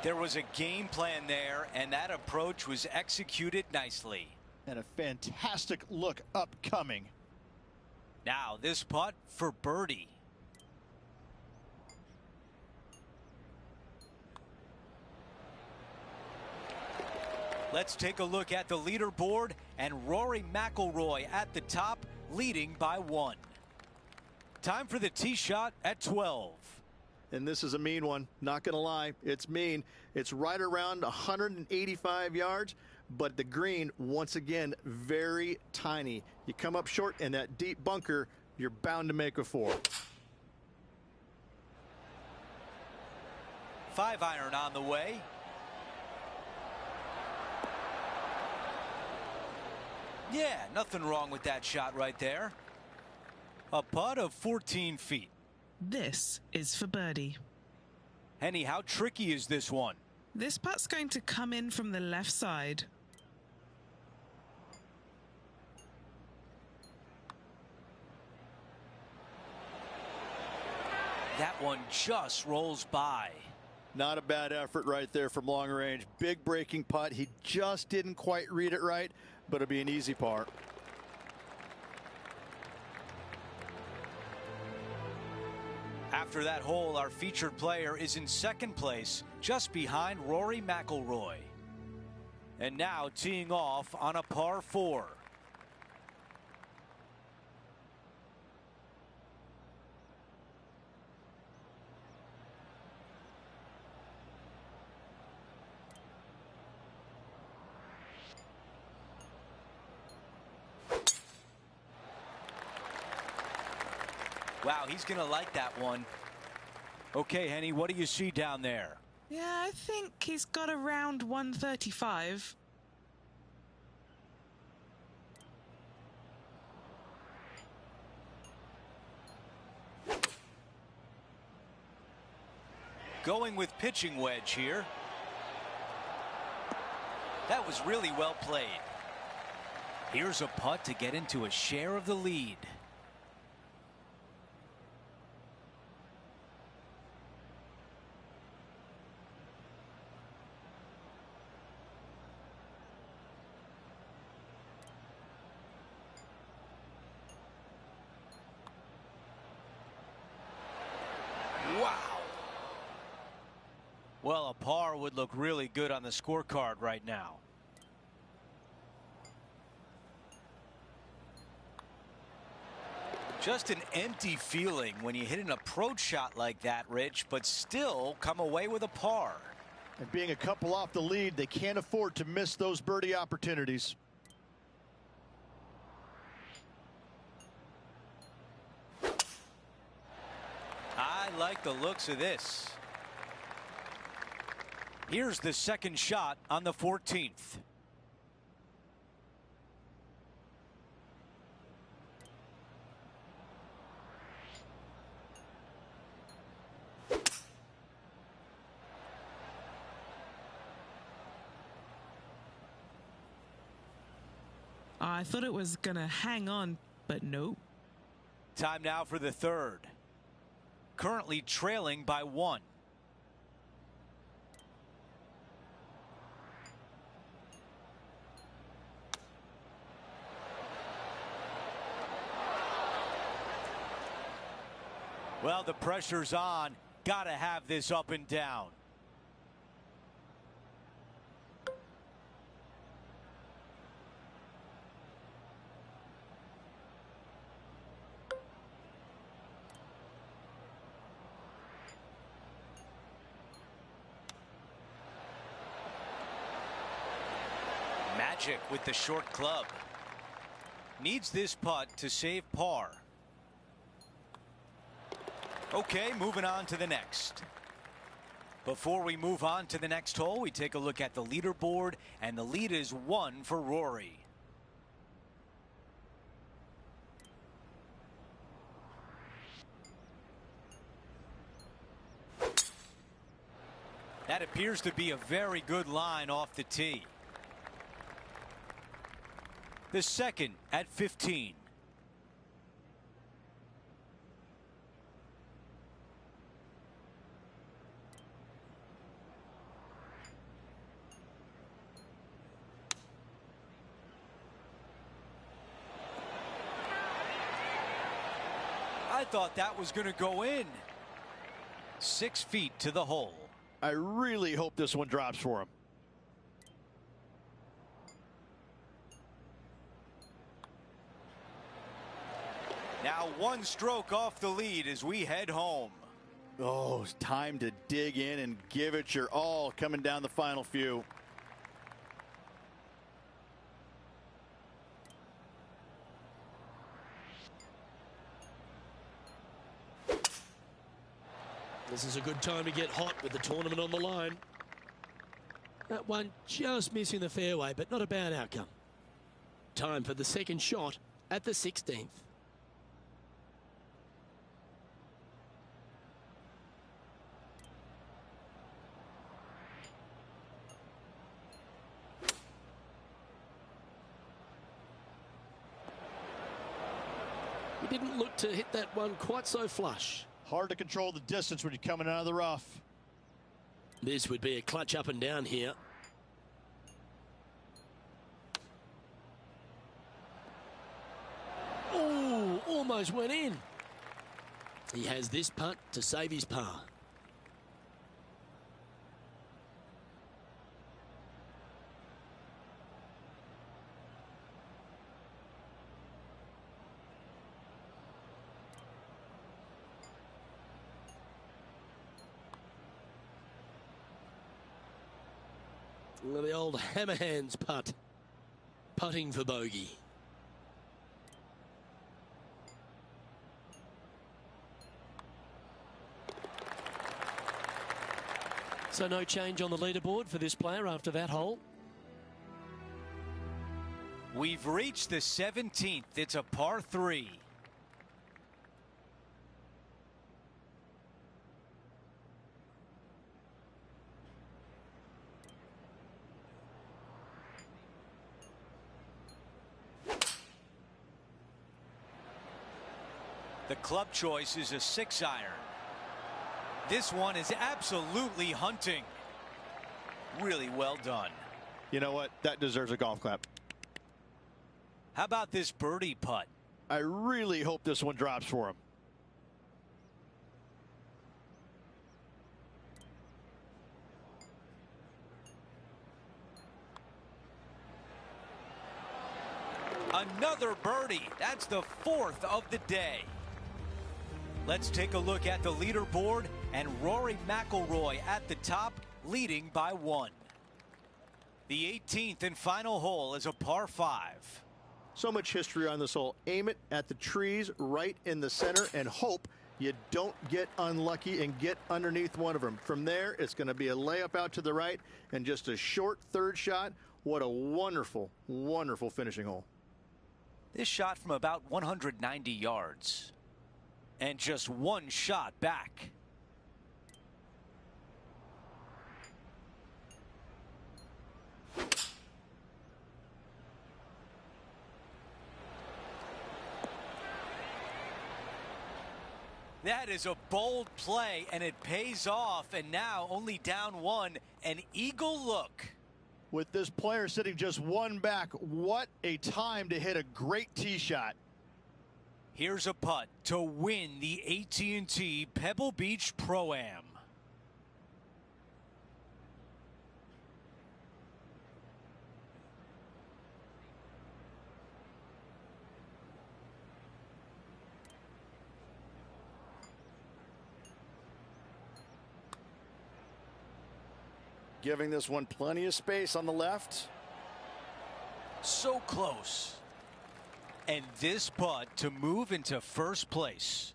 S7: There was a game plan there, and that approach was executed nicely.
S2: And a fantastic look upcoming.
S7: Now this putt for birdie. Let's take a look at the leaderboard, and Rory McIlroy at the top, leading by 1. Time for the tee shot at 12.
S3: And this is a mean one. Not going to lie. It's mean. It's right around 185 yards, but the green, once again, very tiny. You come up short in that deep bunker, you're bound to make a 4.
S7: 5-iron on the way. Yeah, nothing wrong with that shot right there. A putt of 14 feet.
S4: This is for birdie.
S7: Henny, how tricky is this one?
S4: This putt's going to come in from the left side.
S7: That one just rolls by.
S2: Not a bad effort right there from long range. Big breaking putt. He just didn't quite read it right, but it'll be an easy par.
S7: After that hole, our featured player is in second place, just behind Rory McIlroy. And now teeing off on a par 4. Wow, he's going to like that one. Okay, Henny, what do you see down there?
S4: Yeah, I think he's got around 135.
S7: Going with pitching wedge here. That was really well played. Here's a putt to get into a share of the lead. Well, a par would look really good on the scorecard right now. Just an empty feeling when you hit an approach shot like that, Rich, but still come away with a par.
S2: And being a couple off the lead, they can't afford to miss those birdie opportunities.
S7: I like the looks of this. Here's the second shot on the 14th.
S4: I thought it was going to hang on, but nope.
S7: Time now for the third. Currently trailing by 1. Well, the pressure's on. Gotta have this up and down. Magic with the short club. Needs this putt to save par. Okay, moving on to the next. Before we move on to the next hole, we take a look at the leaderboard, and the lead is 1 for Rory. That appears to be a very good line off the tee. The second at 15. I thought that was going to go in. 6 feet to the hole.
S2: I really hope this one drops for him.
S7: Now 1 stroke off the lead as we head home.
S2: Oh, it's time to dig in and give it your all coming down the final few.
S1: This is a good time to get hot with the tournament on the line. That one just missing the fairway, but not a bad outcome. Time for the second shot at the 16th. He didn't look to hit that one quite so flush.
S2: Hard to control the distance when you're coming out of the rough.
S1: This would be a clutch up and down here. Oh, almost went in. He has this putt to save his par. The old hammer hands putt. Putting for bogey. So no change on the leaderboard for this player after that hole.
S7: We've reached the 17th. It's a par 3. The club choice is a 6-iron. This one is absolutely hunting. Really well done.
S2: You know what? That deserves a golf clap.
S7: How about this birdie putt?
S2: I really hope this one drops for him.
S7: Another birdie. That's the 4th of the day. Let's take a look at the leaderboard, and Rory McIlroy at the top leading by 1. The 18th and final hole is a par 5.
S3: So much history on this hole. Aim it at the trees right in the center and hope you don't get unlucky and get underneath one of them. From there, it's going to be a layup out to the right and just a short third shot. What a wonderful, wonderful finishing hole.
S7: This shot from about 190 yards. And just one shot back. That is a bold play, and it pays off. And now only down 1, an eagle look.
S2: With this player sitting just 1 back, what a time to hit a great tee shot.
S7: Here's a putt to win the AT&T Pebble Beach Pro-Am.
S2: Giving this one plenty of space on the left.
S7: So close. And this putt to move into first place.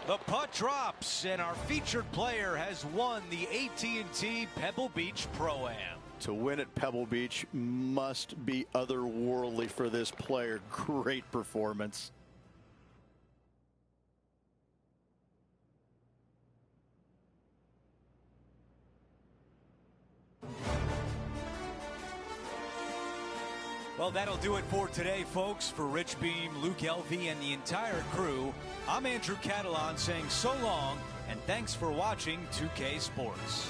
S7: The putt drops, and our featured player has won the AT&T Pebble Beach Pro-Am.
S2: To win at Pebble Beach must be otherworldly for this player. Great performance.
S7: Well, that'll do it for today, folks. For Rich Beam, Luke Elvey, and the entire crew, I'm Andrew Catalon saying so long, and thanks for watching 2K Sports.